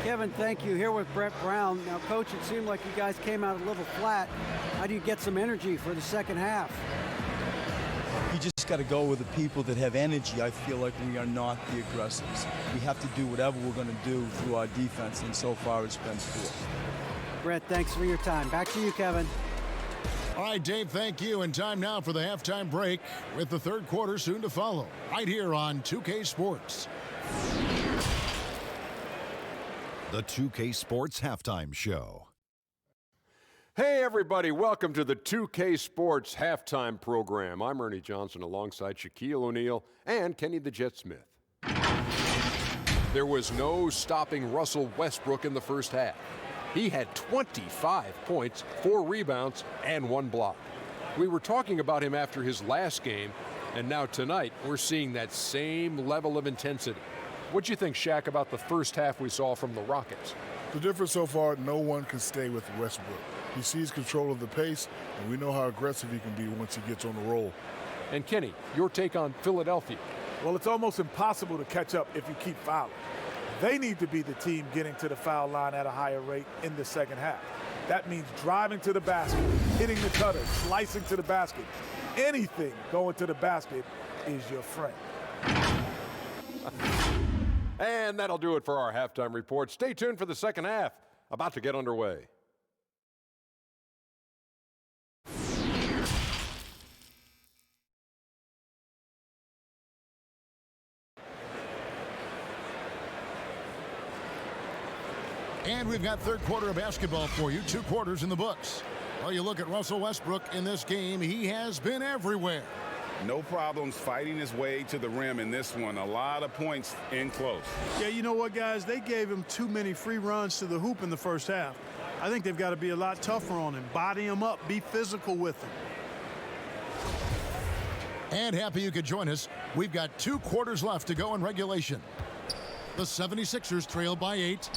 Kevin, thank you. Here with Brett Brown. Now, Coach, it seemed like you guys came out a little flat. How do you get some energy for the second half?
You just got to go with the people that have energy. I feel like we are not the aggressors. We have to do whatever we're going to do through our defense, and so far it's been poor.
Brett, thanks for your time. Back to you, Kevin.
All right, Dave, thank you. And time now for the halftime break with the third quarter soon to follow right here on 2K Sports.
The 2K Sports Halftime Show.
Hey, everybody. Welcome to the 2K Sports Halftime Program. I'm Ernie Johnson alongside Shaquille O'Neal and Kenny the Jet Smith. There was no stopping Russell Westbrook in the first half. He had 25 points, 4 rebounds, and 1 block. We were talking about him after his last game, and now tonight we're seeing that same level of intensity. What'd you think, Shaq, about the first half we saw from the Rockets?
The difference so far, no one can stay with Westbrook. He sees control of the pace, and we know how aggressive he can be once he gets on the roll.
And Kenny, your take on Philadelphia?
Well, it's almost impossible to catch up if you keep fouling. They need to be the team getting to the foul line at a higher rate in the second half. That means driving to the basket, hitting the cutter, slicing to the basket. Anything going to the basket is your friend.
And that'll do it for our halftime report. Stay tuned for the second half, about to get underway.
And we've got third quarter of basketball for you. 2 quarters in the books. Well, you look at Russell Westbrook in this game. He has been everywhere.
No problems fighting his way to the rim in this one. A lot of points in close.
Yeah, you know what, guys? They gave him too many free runs to the hoop in the first half. I think they've got to be a lot tougher on him. Body him up. Be physical with him.
And happy you could join us. We've got 2 quarters left to go in regulation. The 76ers trail by 8.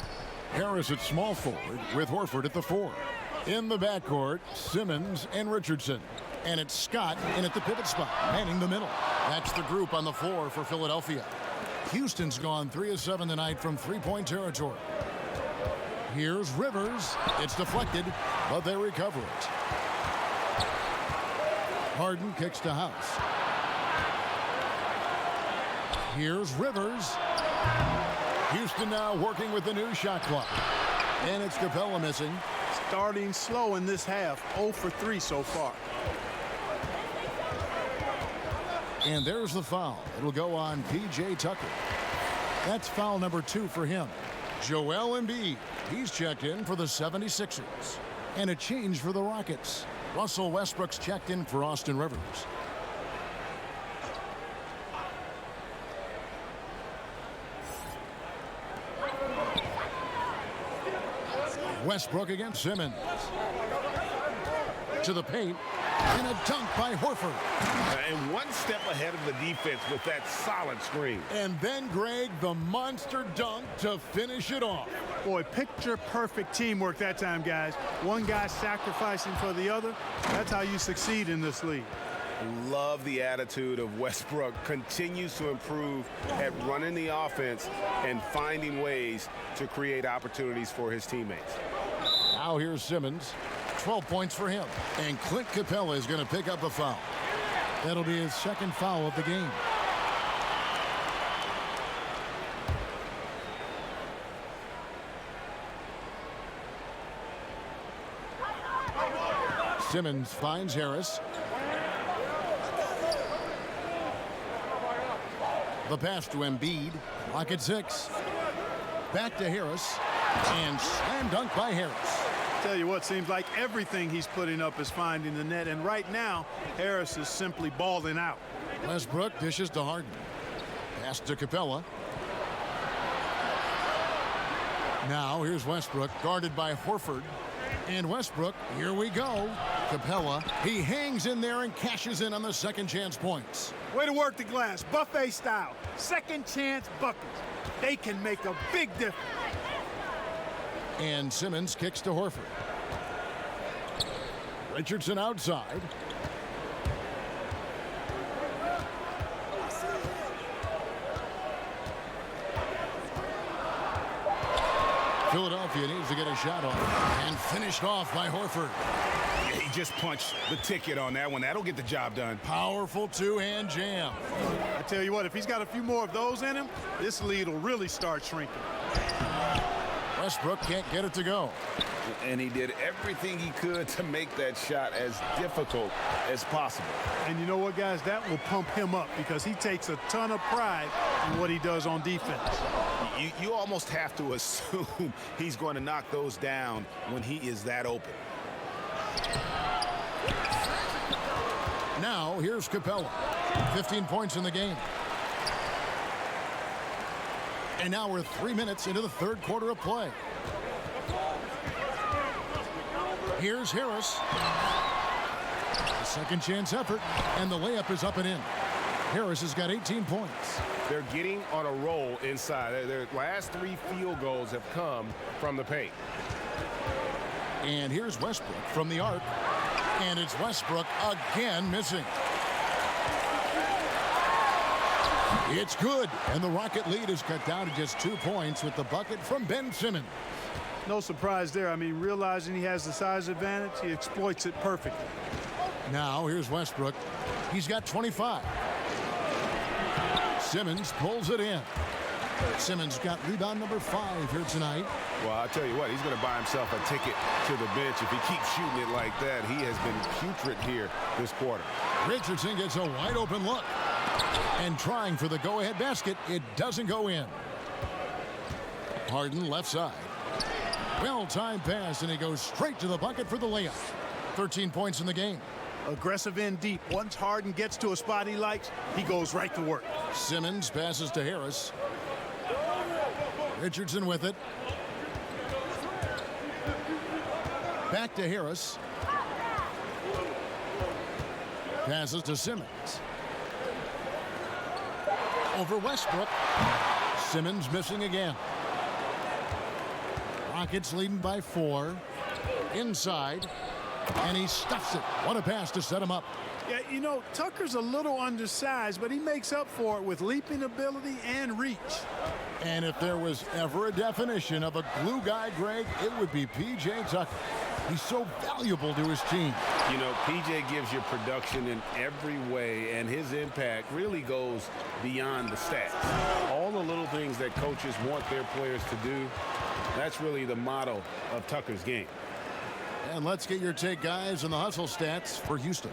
Harris at small forward with Horford at the 4. In the backcourt, Simmons and Richardson. And it's Scott in at the pivot spot, manning the middle. That's the group on the floor for Philadelphia. Houston's gone 3 of 7 tonight from three-point territory. Here's Rivers. It's deflected, but they recover it. Harden kicks to House. Here's Rivers. Houston now working with the new shot clock. And it's Capella missing.
Starting slow in this half. 0 for 3 so far.
And there's the foul. It'll go on P.J. Tucker. That's foul number 2 for him. Joel Embiid. He's checked in for the 76ers. And a change for the Rockets. Russell Westbrook's checked in for Austin Rivers. Westbrook against Simmons. To the paint. And a dunk by Horford.
And one step ahead of the defense with that solid screen.
And then, Greg, the monster dunk to finish it off.
Boy, picture-perfect teamwork that time, guys. One guy sacrificing for the other. That's how you succeed in this league.
Love the attitude of Westbrook. Continues to improve at running the offense and finding ways to create opportunities for his teammates.
Now here's Simmons. 12 points for him. And Clint Capella is going to pick up a foul. That'll be his second foul of the game. Simmons finds Harris. The pass to Embiid. Clock at 6. Back to Harris. And slam dunk by Harris.
Tell you what, seems like everything he's putting up is finding the net. And right now, Harris is simply balling out.
Westbrook dishes to Harden. Pass to Capella. Now here's Westbrook guarded by Horford. And Westbrook, here we go. Capella, he hangs in there and cashes in on the second chance points.
Way to work the glass, buffet style. Second chance buckets. They can make a big difference.
And Simmons kicks to Horford. Richardson outside. Philadelphia needs to get a shot off. And finished off by Horford.
Yeah, he just punched the ticket on that one. That'll get the job done.
Powerful two-hand jam.
I tell you what, if he's got a few more of those in him, this lead will really start shrinking.
Westbrook can't get it to go.
And he did everything he could to make that shot as difficult as possible.
And you know what, guys? That will pump him up because he takes a ton of pride in what he does on defense.
You almost have to assume he's going to knock those down when he is that open.
Now, here's Capella. 15 points in the game. And now we're 3 minutes into the third quarter of play. Here's Harris. A second chance effort, and the layup is up and in. Harris has got 18 points.
They're getting on a roll inside. Their last 3 field goals have come from the paint.
And here's Westbrook from the arc. And it's Westbrook again missing. It's good, and the Rocket lead is cut down to just 2 points with the bucket from Ben Simmons.
No surprise there. I mean, realizing he has the size advantage, he exploits it perfectly.
Now, here's Westbrook. He's got 25. Simmons pulls it in. Simmons got rebound number 5 here tonight.
Well, I'll tell you what, he's going to buy himself a ticket to the bench. If he keeps shooting it like that, he has been putrid here this quarter.
Richardson gets a wide open look. And trying for the go-ahead basket, it doesn't go in. Harden left side. Well-timed pass, and he goes straight to the bucket for the layup. 13 points in the game.
Aggressive in deep. Once Harden gets to a spot he likes, he goes right to work.
Simmons passes to Harris. Richardson with it. Back to Harris. Passes to Simmons. Over Westbrook. Simmons missing again. Rockets leading by 4. Inside. And he stuffs it. What a pass to set him up.
Yeah, you know, Tucker's a little undersized, but he makes up for it with leaping ability and reach.
And if there was ever a definition of a glue guy, Greg, it would be P.J. Tucker. He's so valuable to his team.
You know, P.J. gives you production in every way, and his impact really goes beyond the stats. All the little things that coaches want their players to do, that's really the motto of Tucker's game.
And let's get your take, guys, on the hustle stats for Houston.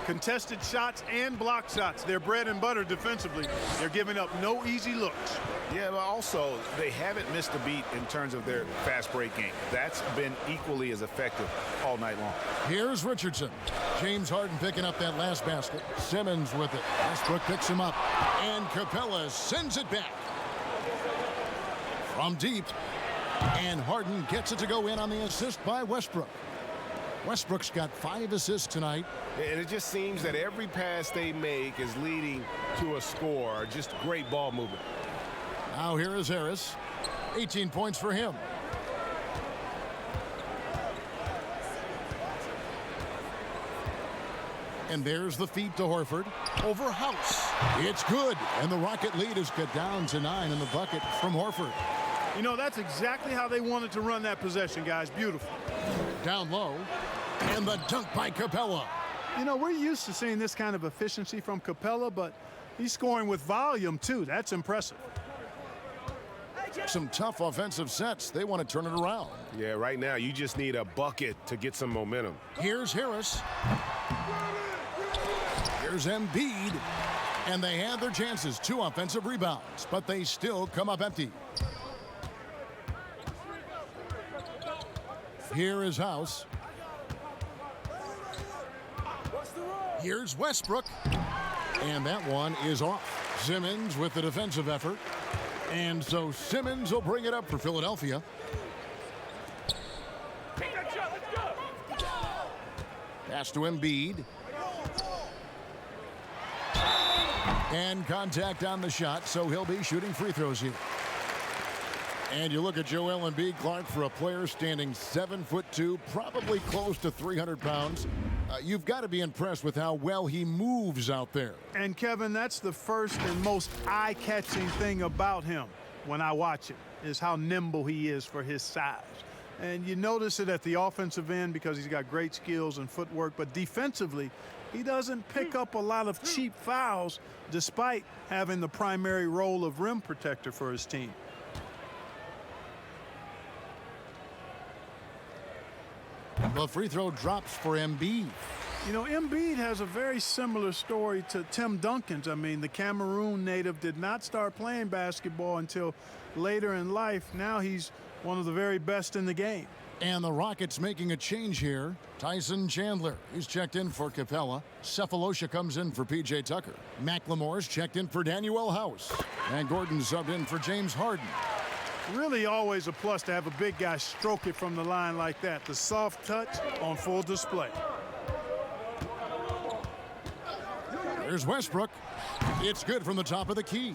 Contested shots and block shots. They're bread and butter defensively. They're giving up no easy looks.
Yeah, but also they haven't missed a beat in terms of their fast break game. That's been equally as effective all night long.
Here's Richardson. James Harden picking up that last basket. Simmons with it. Westbrook picks him up. And Capella sends it back. From deep. And Harden gets it to go in on the assist by Westbrook. Westbrook's got 5 assists tonight.
And it just seems that every pass they make is leading to a score. Just great ball movement.
Now here is Harris. 18 points for him. And there's the feed to Horford. Over House. It's good. And the Rocket lead is cut down to 9 in the bucket from Horford.
You know, that's exactly how they wanted to run that possession, guys. Beautiful.
Down low. And the dunk by Capella.
You know, we're used to seeing this kind of efficiency from Capella, but he's scoring with volume, too. That's impressive.
Some tough offensive sets. They want to turn it around.
Yeah, right now you just need a bucket to get some momentum.
Here's Harris. Here's Embiid. And they had their chances. 2 offensive rebounds, but they still come up empty. Here is House. Here's Westbrook. And that one is off. Simmons with the defensive effort. And so Simmons will bring it up for Philadelphia. Pass to Embiid. And contact on the shot, so he'll be shooting free throws here. And you look at Joel Embiid, Clark, for a player standing 7'2", probably close to 300 pounds. You've got to be impressed with how well he moves out there.
And, Kevin, that's the first and most eye-catching thing about him when I watch him, is how nimble he is for his size. And you notice it at the offensive end because he's got great skills and footwork, but defensively, he doesn't pick up a lot of cheap fouls despite having the primary role of rim protector for his team.
The free throw drops for Embiid.
You know, Embiid has a very similar story to Tim Duncan's. I mean, the Cameroon native did not start playing basketball until later in life. Now he's one of the very best in the game.
And the Rockets making a change here. Tyson Chandler, he's checked in for Capella. Cephalosha comes in for P.J. Tucker. McLemore's checked in for Danuel House. And Gordon subbed in for James Harden.
Really always a plus to have a big guy stroke it from the line like that. The soft touch on full display.
There's Westbrook. It's good from the top of the key.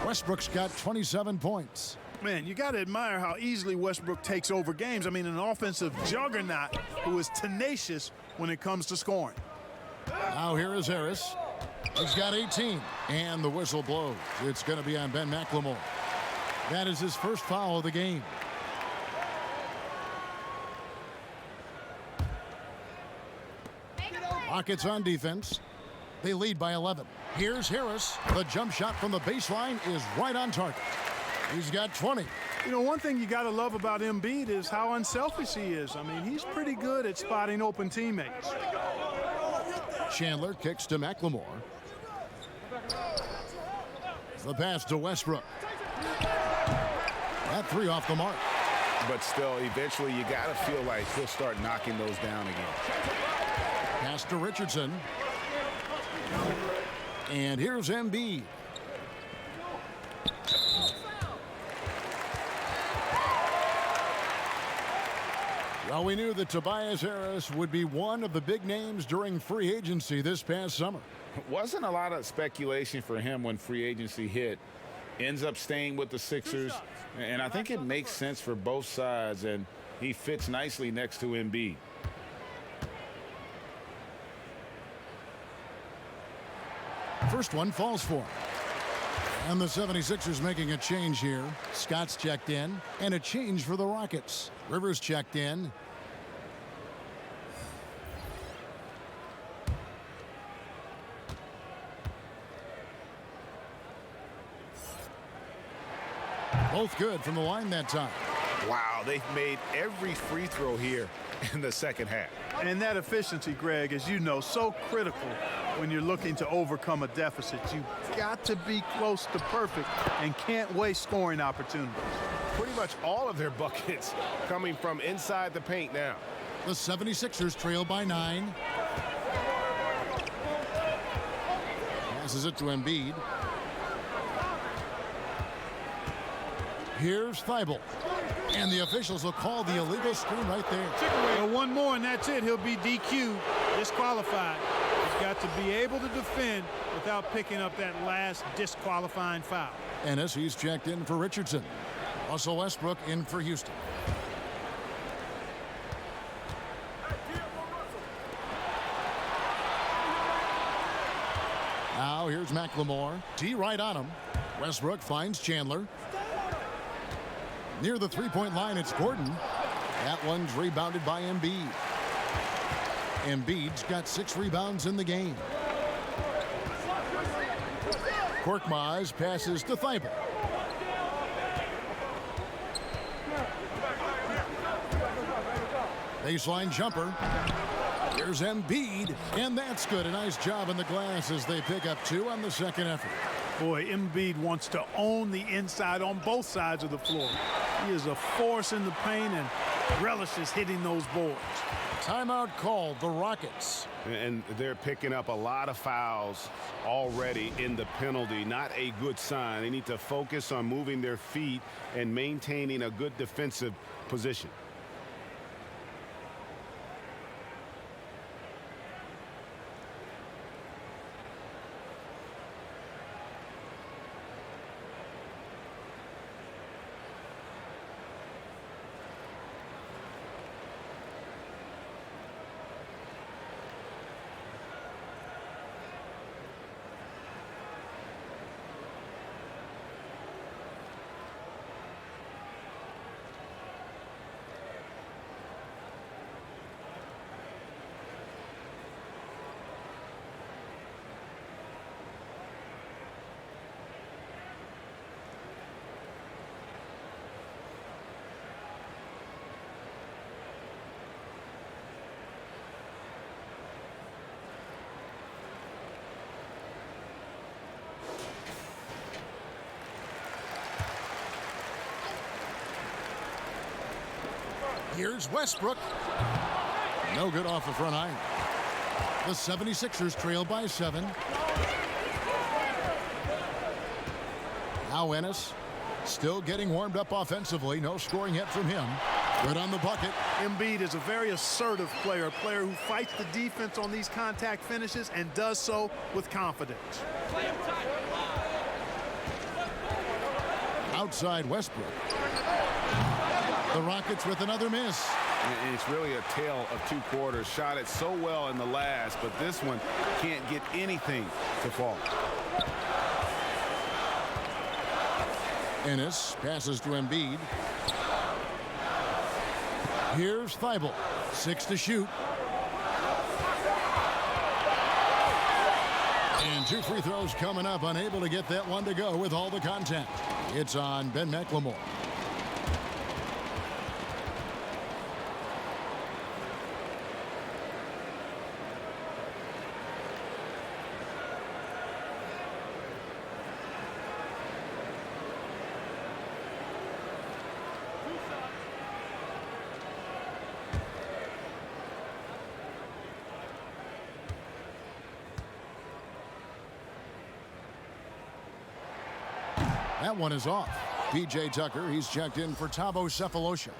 Westbrook's got 27 points.
Man, you got to admire how easily Westbrook takes over games. I mean, an offensive juggernaut who is tenacious when it comes to scoring.
Now here is Harris. He's got 18. And the whistle blows. It's going to be on Ben McLemore. That is his first foul of the game. Rockets on defense. They lead by 11. Here's Harris. The jump shot from the baseline is right on target. He's got 20.
You know, one thing you got to love about Embiid is how unselfish he is. I mean, he's pretty good at spotting open teammates.
Chandler kicks to McLemore. The pass to Westbrook. That three off the mark.
But still, eventually you got to feel like he'll start knocking those down again.
Pass to Richardson. And here's Embiid. Well, we knew that Tobias Harris would be one of the big names during free agency this past summer.
Wasn't a lot of speculation for him when free agency hit. Ends up staying with the Sixers, and I think it makes sense for both sides, and he fits nicely next to Embiid.
First one falls for him. And the 76ers making a change here. Scott's checked in, and a change for the Rockets. Rivers checked in. Both good from the line that time.
Wow, they've made every free throw here in the second half.
And that efficiency, Greg, as you know, so critical when you're looking to overcome a deficit. You've got to be close to perfect and can't waste scoring opportunities.
Pretty much all of their buckets coming from inside the paint now.
The 76ers trail by 9. Passes it to Embiid. Here's Thibault. And the officials will call the illegal screen right there.
Well, one more and that's it. He'll be DQ'd, disqualified. He's got to be able to defend without picking up that last disqualifying foul.
Ennis, he's checked in for Richardson. Russell Westbrook in for Houston. Now here's McLemore. T right on him. Westbrook finds Chandler. Near the three-point line, it's Gordon. That one's rebounded by Embiid. Embiid's got 6 rebounds in the game. Korkmaz passes to Thibault. Baseline jumper. Here's Embiid, and that's good. A nice job in the glass as they pick up 2 on the second effort.
Boy, Embiid wants to own the inside on both sides of the floor. He is a force in the paint and relishes hitting those boards.
Timeout called, the Rockets.
And they're picking up a lot of fouls already in the penalty. Not a good sign. They need to focus on moving their feet and maintaining a good defensive position.
Here's Westbrook. No good off the front iron. The 76ers trail by 7. Now Ennis still getting warmed up offensively. No scoring yet from him. Good on the bucket.
Embiid is a very assertive player, a player who fights the defense on these contact finishes and does so with confidence.
Outside Westbrook. The Rockets with another miss.
And it's really a tale of two quarters. Shot it so well in the last, but this one can't get anything to fall.
Ennis passes to Embiid. Here's Thibault. 6 to shoot. And 2 free throws coming up. Unable to get that one to go with all the contact. It's on Ben McLemore. That one is off. P.J. Tucker, he's checked in for Thabo Cephalosha.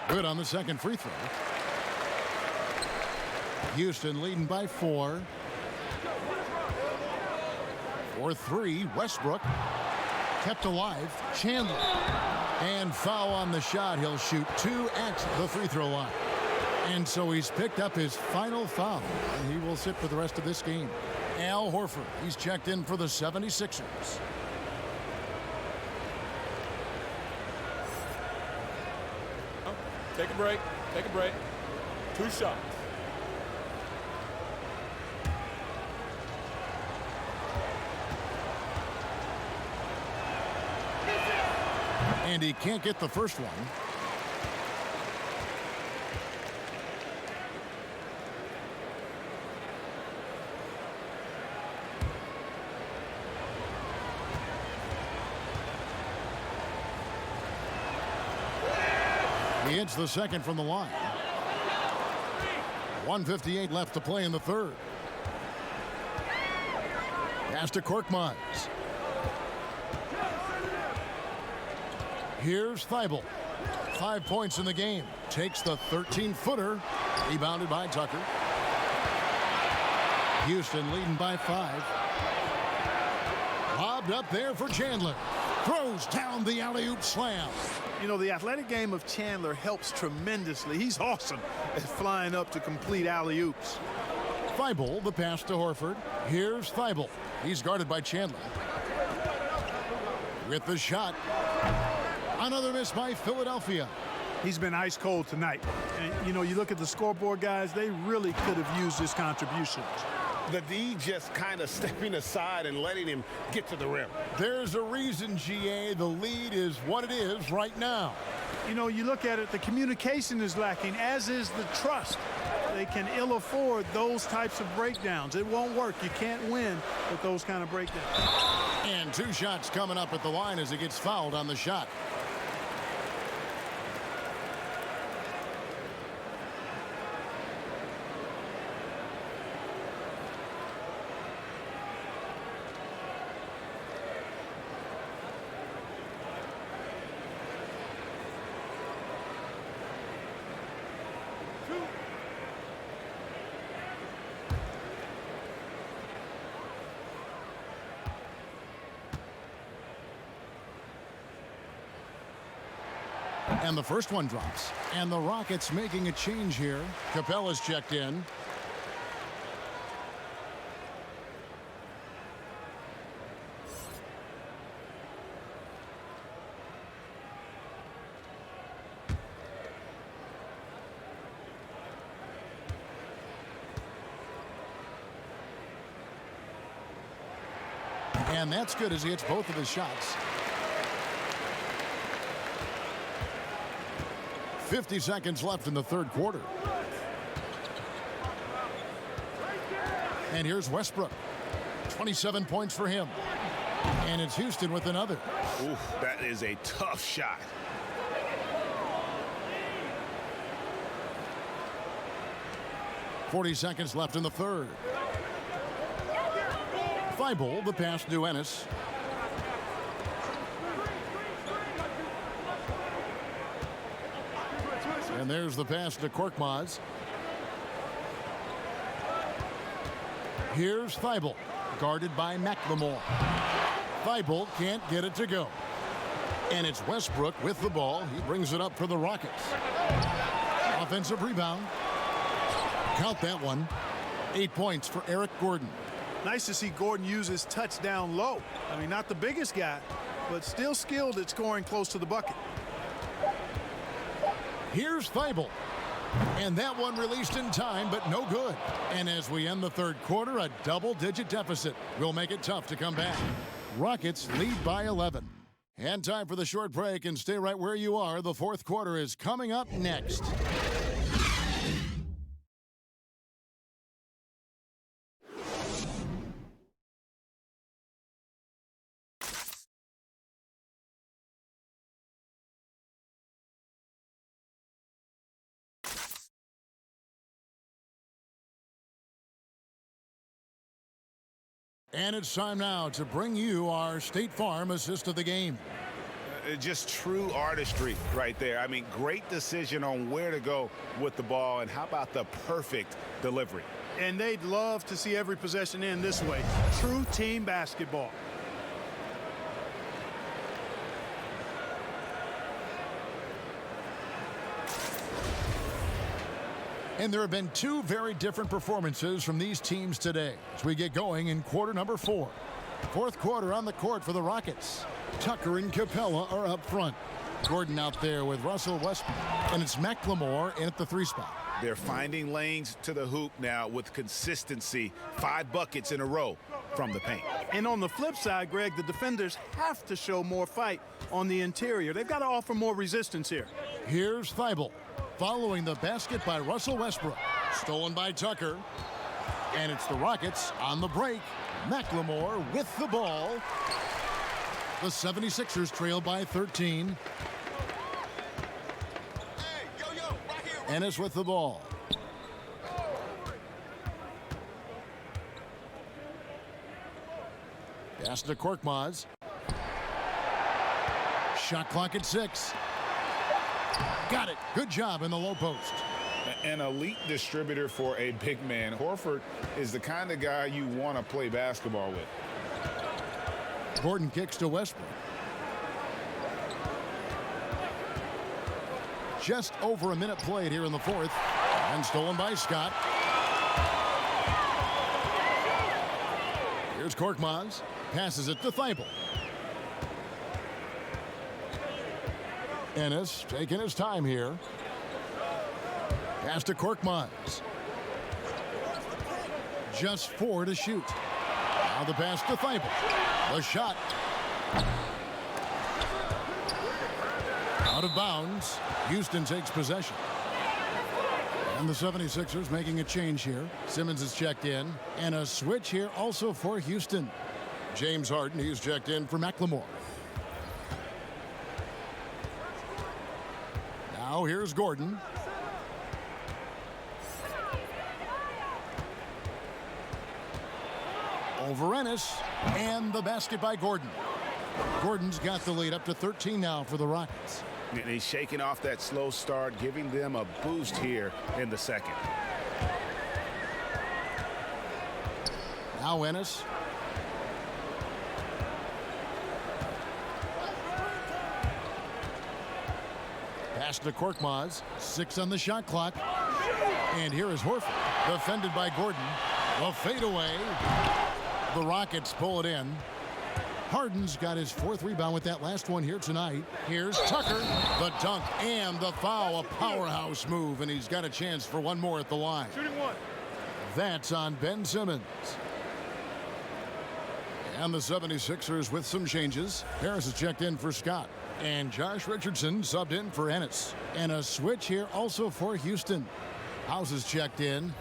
Good on the second free throw. Houston leading by 4. For 3, Westbrook kept alive. Chandler. And foul on the shot. He'll shoot 2 at the free throw line. And so he's picked up his final foul. And he will sit for the rest of this game. Al Horford, he's checked in for the 76ers.
Take a break. Take a break. 2 shots.
And he can't get the first one. He hits the second from the line. 1:58 left to play in the third. Pass to Korkmaz. Here's Thibault. 5 points in the game. Takes the 13-footer. Rebounded by Tucker. Houston leading by 5. Lobbed up there for Chandler. Throws down the alley-oop slam.
You know, the athletic game of Chandler helps tremendously. He's awesome at flying up to complete alley-oops.
Thibault, the pass to Horford. Here's Thibault. He's guarded by Chandler. With the shot. Another miss by Philadelphia.
He's been ice cold tonight. And, you know, you look at the scoreboard, guys, they really could have used his contributions.
The D just kind of stepping aside and letting him get to the rim.
There's a reason, GA, the lead is what it is right now.
You know, you look at it, the communication is lacking, as is the trust. They can ill afford those types of breakdowns. It won't work. You can't win with those kind of breakdowns.
And 2 shots coming up at the line as he gets fouled on the shot. And the first one drops. And the Rockets making a change here. Capella's checked in. And that's good as he hits both of his shots. 50 seconds left in the third quarter. And here's Westbrook. 27 points for him. And it's Houston with another.
Oof, that is a tough shot.
.40 seconds left in the third. Thibault, the pass to Ennis. And there's the pass to Korkmaz. Here's Thibault, guarded by McLemore. Thibault can't get it to go. And it's Westbrook with the ball. He brings it up for the Rockets. Offensive rebound. Count that one. 8 points for Eric Gordon.
Nice to see Gordon use his touchdown low. I mean, not the biggest guy, but still skilled at scoring close to the bucket.
Here's Thibault. And that one released in time, but no good. And as we end the third quarter, a double-digit deficit will make it tough to come back. Rockets lead by 11. And time for the short break, and stay right where you are. The fourth quarter is coming up next. And it's time now to bring you our State Farm assist of the game.
Just true artistry right there. I mean, great decision on where to go with the ball, and how about the perfect delivery?
And they'd love to see every possession end this way. True team basketball.
And there have been two very different performances from these teams today as we get going in quarter number 4. Fourth quarter on the court for the Rockets. Tucker and Capella are up front. Gordon out there with Russell Westbrook. And it's McLemore in at the 3 spot.
They're finding lanes to the hoop now with consistency. 5 buckets in a row from the paint.
And on the flip side, Greg, the defenders have to show more fight on the interior. They've got to offer more resistance here.
Here's Thibault. Following the basket by Russell Westbrook. Stolen by Tucker. And it's the Rockets on the break. McLemore with the ball. The 76ers trail by 13. Ennis with the ball. Pass to Korkmaz. Shot clock at 6. Got it. Good job in the low post.
An elite distributor for a big man. Horford is the kind of guy you want to play basketball with.
Gordon kicks to Westbrook. Just over a minute played here in the fourth. And stolen by Scott. Here's Korkmaz. Passes it to Thibault. Ennis taking his time here. Pass to Korkmaz. Just 4 to shoot. Now the pass to Thibault. The shot. Out of bounds. Houston takes possession. And the 76ers making a change here. Simmons is checked in. And a switch here also for Houston. James Harden, he's checked in for McLemore. Now here's Gordon. Over Ennis. And the basket by Gordon. Gordon's got the lead up to 13 now for the Rockets.
And he's shaking off that slow start, giving them a boost here in the second.
Now Ennis. Pass to Korkmaz. 6 on the shot clock. And here is Horford. Defended by Gordon. The fadeaway. The Rockets pull it in. Harden's got his 4th rebound with that last one here tonight. Here's Tucker. The dunk and the foul. A powerhouse move. And he's got a chance for one more at the line.
Shooting 1.
That's on Ben Simmons. And the 76ers with some changes. Harris is checked in for Scott. And Josh Richardson subbed in for Ennis. And a switch here also for Houston. House is checked in.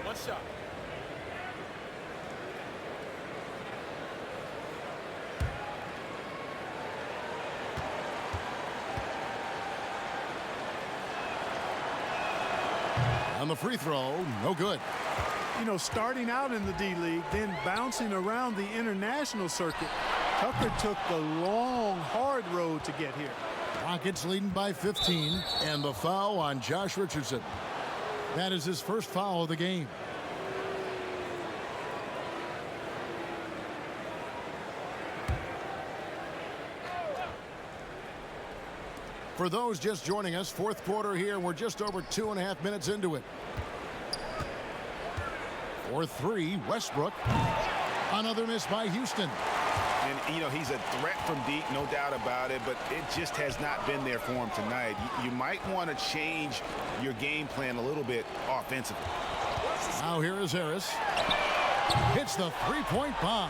One shot.
On the free throw, no good.
You know, starting out in the D-League, then bouncing around the international circuit, Tucker took the long, hard road to get here.
Rockets leading by 15, and the foul on Josh Richardson. That is his first foul of the game. For those just joining us, fourth quarter here. We're just over 2.5 minutes into it. For three, Westbrook. Another miss by Houston.
And, you know, he's a threat from deep, no doubt about it, but it just has not been there for him tonight. You might want to change your game plan a little bit offensively.
Now here is Harris. Hits the three-point bomb.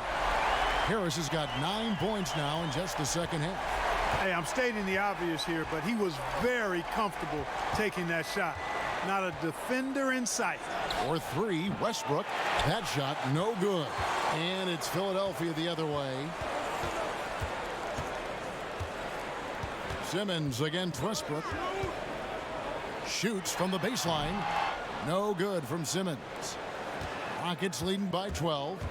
Harris has got 9 points now in just the second half.
Hey, I'm stating the obvious here, but he was very comfortable taking that shot. Not a defender in sight.
For three, Westbrook. That shot, no good. And it's Philadelphia the other way. Simmons against Westbrook. Shoots from the baseline. No good from Simmons. Rockets leading by 12.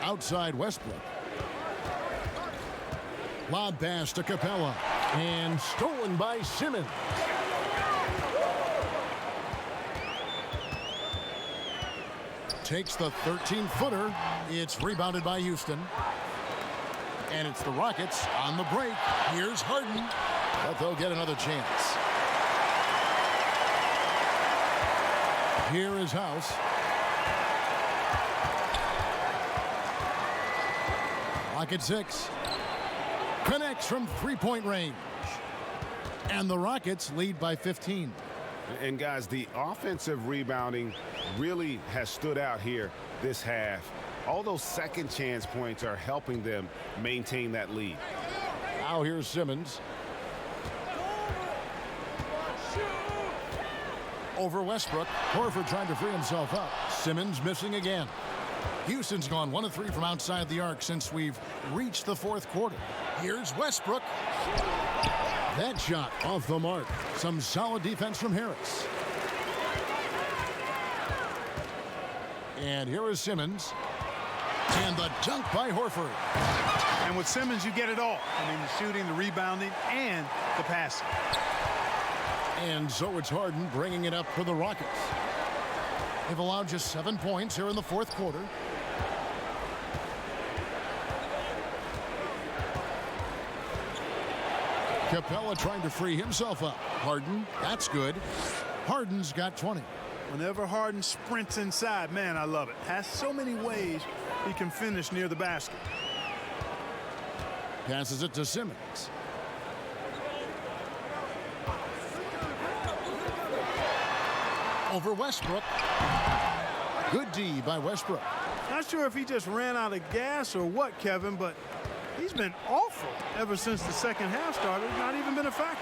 Outside Westbrook. Lob pass to Capella. And stolen by Simmons. Takes the 13-footer. It's rebounded by Houston. And it's the Rockets on the break. Here's Harden. But they'll get another chance. Here is House. Rocket 6. Connects from three-point range. And the Rockets lead by 15.
And guys, the offensive rebounding really has stood out here this half. All those second chance points are helping them maintain that lead.
Now here's Simmons. Over Westbrook. Horford trying to free himself up. Simmons missing again. Houston's gone 1 of 3 from outside the arc since we've reached the fourth quarter. Here's Westbrook. That shot off the mark. Some solid defense from Harris. And here is Simmons. And the dunk by Horford.
And with Simmons, you get it all. I mean, the shooting, the rebounding, and the passing.
And so it's Harden bringing it up for the Rockets. They've allowed just 7 points here in the fourth quarter. Capella trying to free himself up. Harden, that's good. Harden's got 20.
Whenever Harden sprints inside, man, I love it. Has so many ways he can finish near the basket.
Passes it to Simmons. Over Westbrook. Good D by Westbrook.
Not sure if he just ran out of gas or what, Kevin, but he's been awful ever since the second half started. Not even been a factor.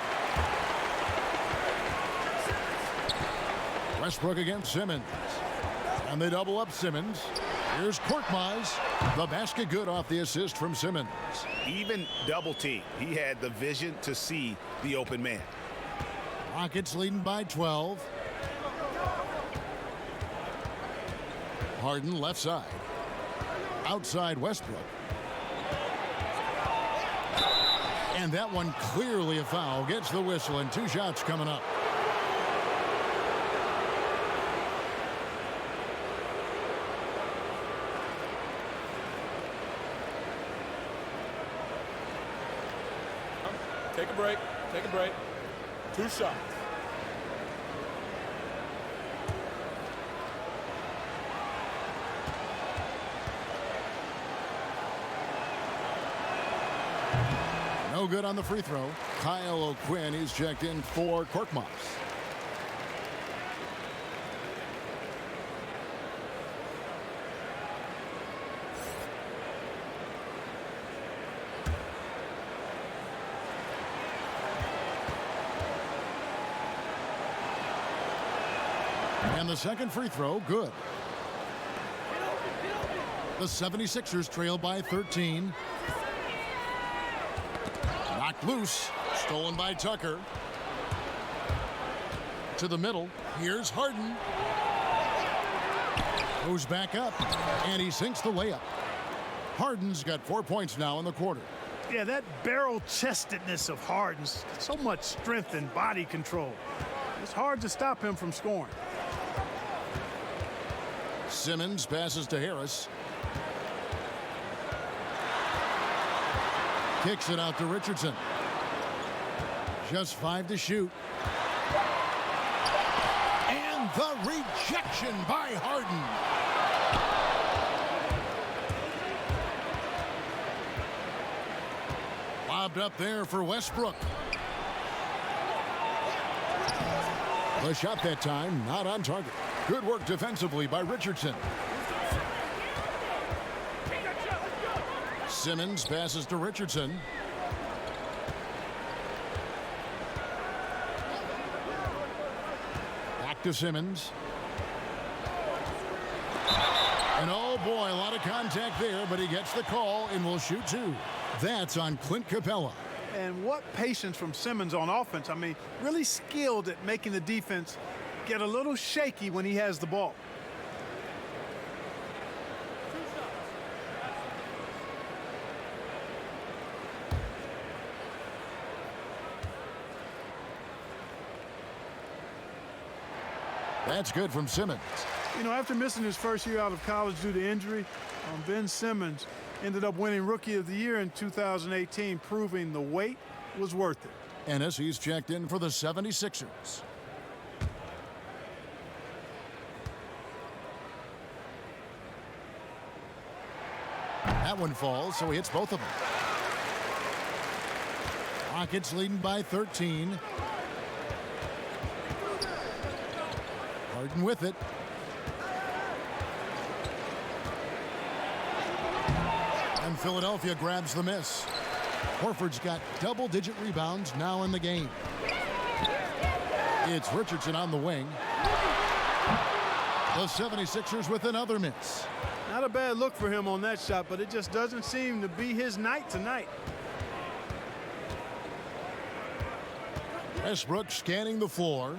Westbrook against Simmons. And they double up Simmons. Here's Korkmaz. The basket good off the assist from Simmons.
Even double team. He had the vision to see the open man.
Rockets leading by 12. Harden left side. Outside Westbrook. And that one clearly a foul. Gets the whistle and 2 shots coming up.
Take a break. Take a break. 2 shots.
No good on the free throw. Kyle O'Quinn is checked in for Korkmaz. And the second free throw, good. The 76ers trail by 13. Knocked loose, stolen by Tucker. To the middle, here's Harden. Goes back up, and he sinks the layup. Harden's got 4 points now in the quarter.
Yeah, that barrel-chestedness of Harden's, so much strength and body control. It's hard to stop him from scoring.
Simmons passes to Harris. Kicks it out to Richardson. Just 5 to shoot. And the rejection by Harden. Lobbed up there for Westbrook. The shot that time, not on target. Good work defensively by Richardson. Simmons passes to Richardson. Back to Simmons. And oh boy, a lot of contact there, but he gets the call and will shoot 2. That's on Clint Capella.
And what patience from Simmons on offense. I mean, really skilled at making the defense get a little shaky when he has the ball.
That's good from Simmons.
You know, after missing his first year out of college due to injury, Ben Simmons ended up winning Rookie of the Year in 2018, proving the wait was worth it.
Ennis, he's checked in for the 76ers. That one falls, so he hits both of them. Rockets leading by 13. Harden with it. And Philadelphia grabs the miss. Horford's got double-digit rebounds now in the game. It's Richardson on the wing. The 76ers with another miss.
Not a bad look for him on that shot, but it just doesn't seem to be his night tonight.
Westbrook scanning the floor.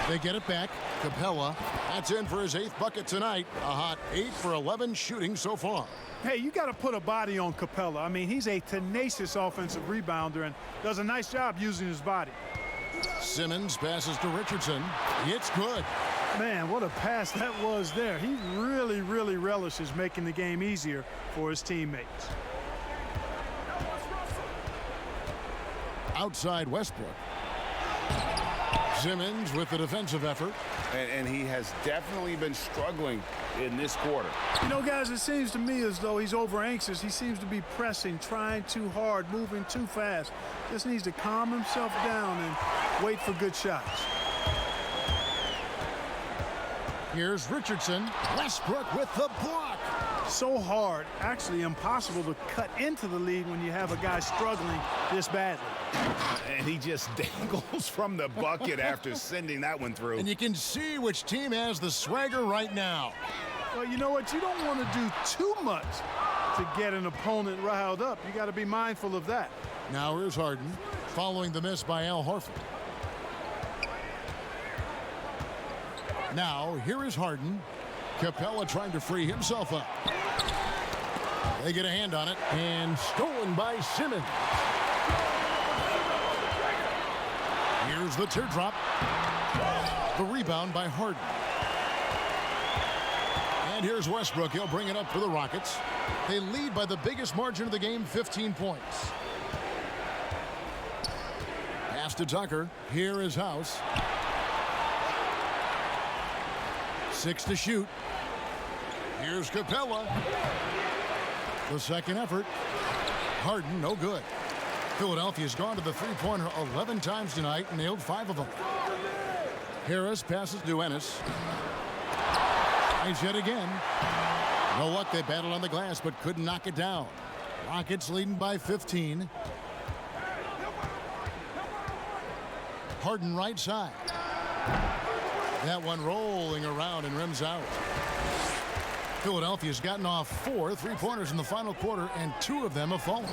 They get it back. Capella, that's in for his 8th bucket tonight. A hot 8 for 11 shooting so far.
Hey, you got to put a body on Capella. I mean, he's a tenacious offensive rebounder and does a nice job using his body.
Simmons passes to Richardson. It's good.
Man, what a pass that was there. He really, really relishes making the game easier for his teammates.
Outside Westbrook. Simmons with the defensive effort.
And he has definitely been struggling in this quarter.
You know, guys, it seems to me as though he's over anxious. He seems to be pressing, trying too hard, moving too fast. Just needs to calm himself down and wait for good shots.
Here's Richardson. Westbrook with the block.
So hard, actually impossible to cut into the lead when you have a guy struggling this badly.
And he just dangles from the bucket after sending that one through.
And you can see which team has the swagger right now.
Well, you know what? You don't want to do too much to get an opponent riled up. You got to be mindful of that.
Now here's Harden, following the miss by Al Horford. Now, here is Harden. Capella trying to free himself up. They get a hand on it, and stolen by Simmons. Here's the teardrop. The rebound by Harden. And here's Westbrook. He'll bring it up for the Rockets. They lead by the biggest margin of the game, 15 points. Pass to Tucker. Here is House. 6 to shoot. Here's Capella. The second effort. Harden, no good. Philadelphia's gone to the three-pointer 11 times tonight and nailed 5 of them. Harris passes to Ennis. Tries yet again. No luck. They battled on the glass but couldn't knock it down. Rockets leading by 15. Harden right side. That one rolling around and rims out. Philadelphia's gotten off 4 three-pointers in the final quarter, and 2 of them have fallen.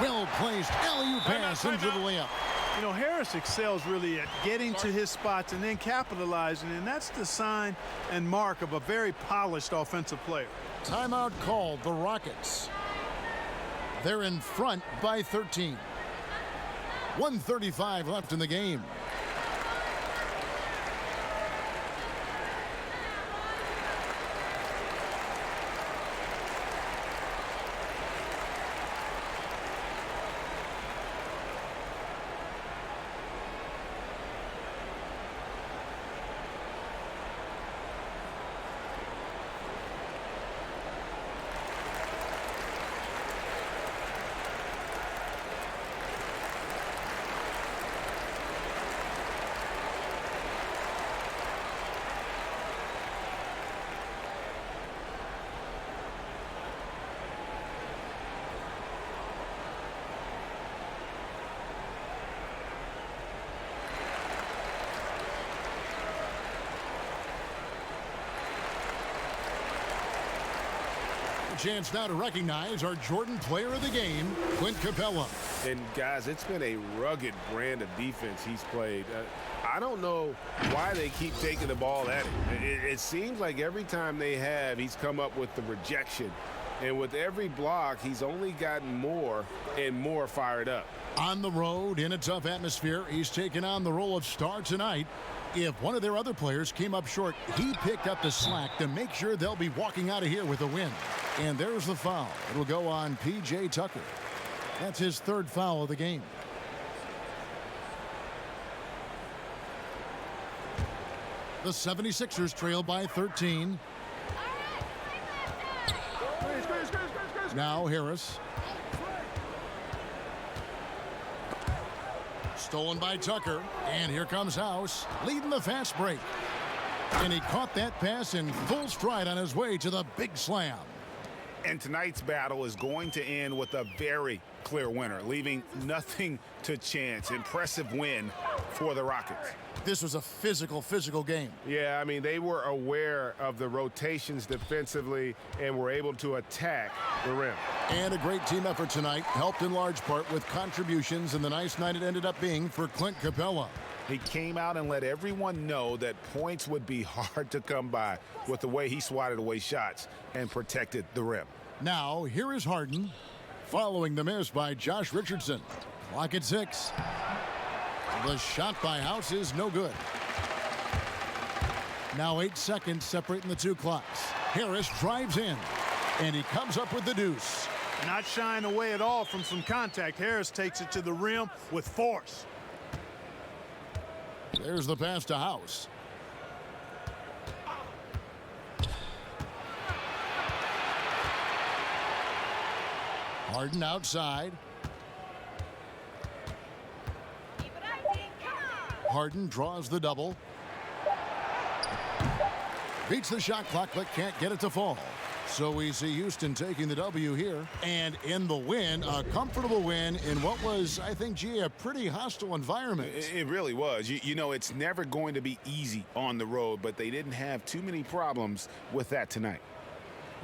Well-placed alley-oop pass into the layup.
You know, Harris excels really at getting to his spots and then capitalizing, and that's the sign and mark of a very polished offensive player.
Timeout called, the Rockets. They're in front by 13. 1:35 left in the game. Chance now to recognize our Jordan player of the game, Clint Capella.
And guys, it's been a rugged brand of defense he's played. I don't know why they keep taking the ball at him. It seems like every time they have, he's come up with the rejection. And with every block, he's only gotten more and more fired up.
On the road, in a tough atmosphere, he's taken on the role of star tonight. If one of their other players came up short, he picked up the slack to make sure they'll be walking out of here with a win. And there's the foul. It'll go on P.J. Tucker. That's his 3rd foul of the game. The 76ers trail by 13. Now Harris. Stolen by Tucker. And here comes House, leading the fast break. And he caught that pass in full stride on his way to the big slam.
And tonight's battle is going to end with a very clear winner, leaving nothing to chance. Impressive win for the Rockets.
This was a physical game.
Yeah, I mean, they were aware of the rotations defensively and were able to attack the rim.
And a great team effort tonight, helped in large part with contributions, and the nice night it ended up being for Clint Capella.
He came out and let everyone know that points would be hard to come by with the way he swatted away shots and protected the rim.
Now, here is Harden, following the miss by Josh Richardson. Clock at 6. The shot by House is no good. Now 8 seconds separating the 2 clocks. Harris drives in, and he comes up with the deuce.
Not shying away at all from some contact. Harris takes it to the rim with force.
There's the pass to House. Harden outside. Harden draws the double. Beats the shot clock but can't get it to fall. So we see Houston taking the W here. And in the win, a comfortable win in what was, I think, a pretty hostile environment.
It really was. You know, it's never going to be easy on the road, but they didn't have too many problems with that tonight.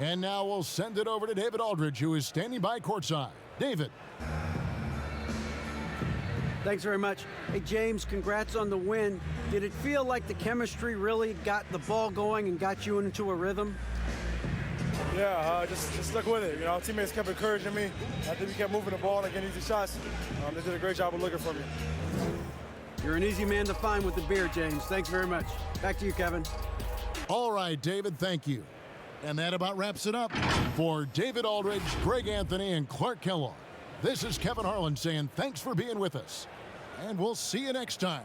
And now we'll send it over to David Aldridge, who is standing by courtside. David.
Thanks very much. Hey, James, congrats on the win. Did it feel like the chemistry really got the ball going and got you into a rhythm?
Yeah, just stuck with it. You know, teammates kept encouraging me. I think we kept moving the ball and getting easy shots. They did a great job of looking for me.
You're an easy man to find with the beer, James. Thanks very much. Back to you, Kevin.
All right, David, thank you. And that about wraps it up. For David Aldridge, Greg Anthony, and Clark Kellogg, this is Kevin Harlan saying thanks for being with us. And we'll see you next time.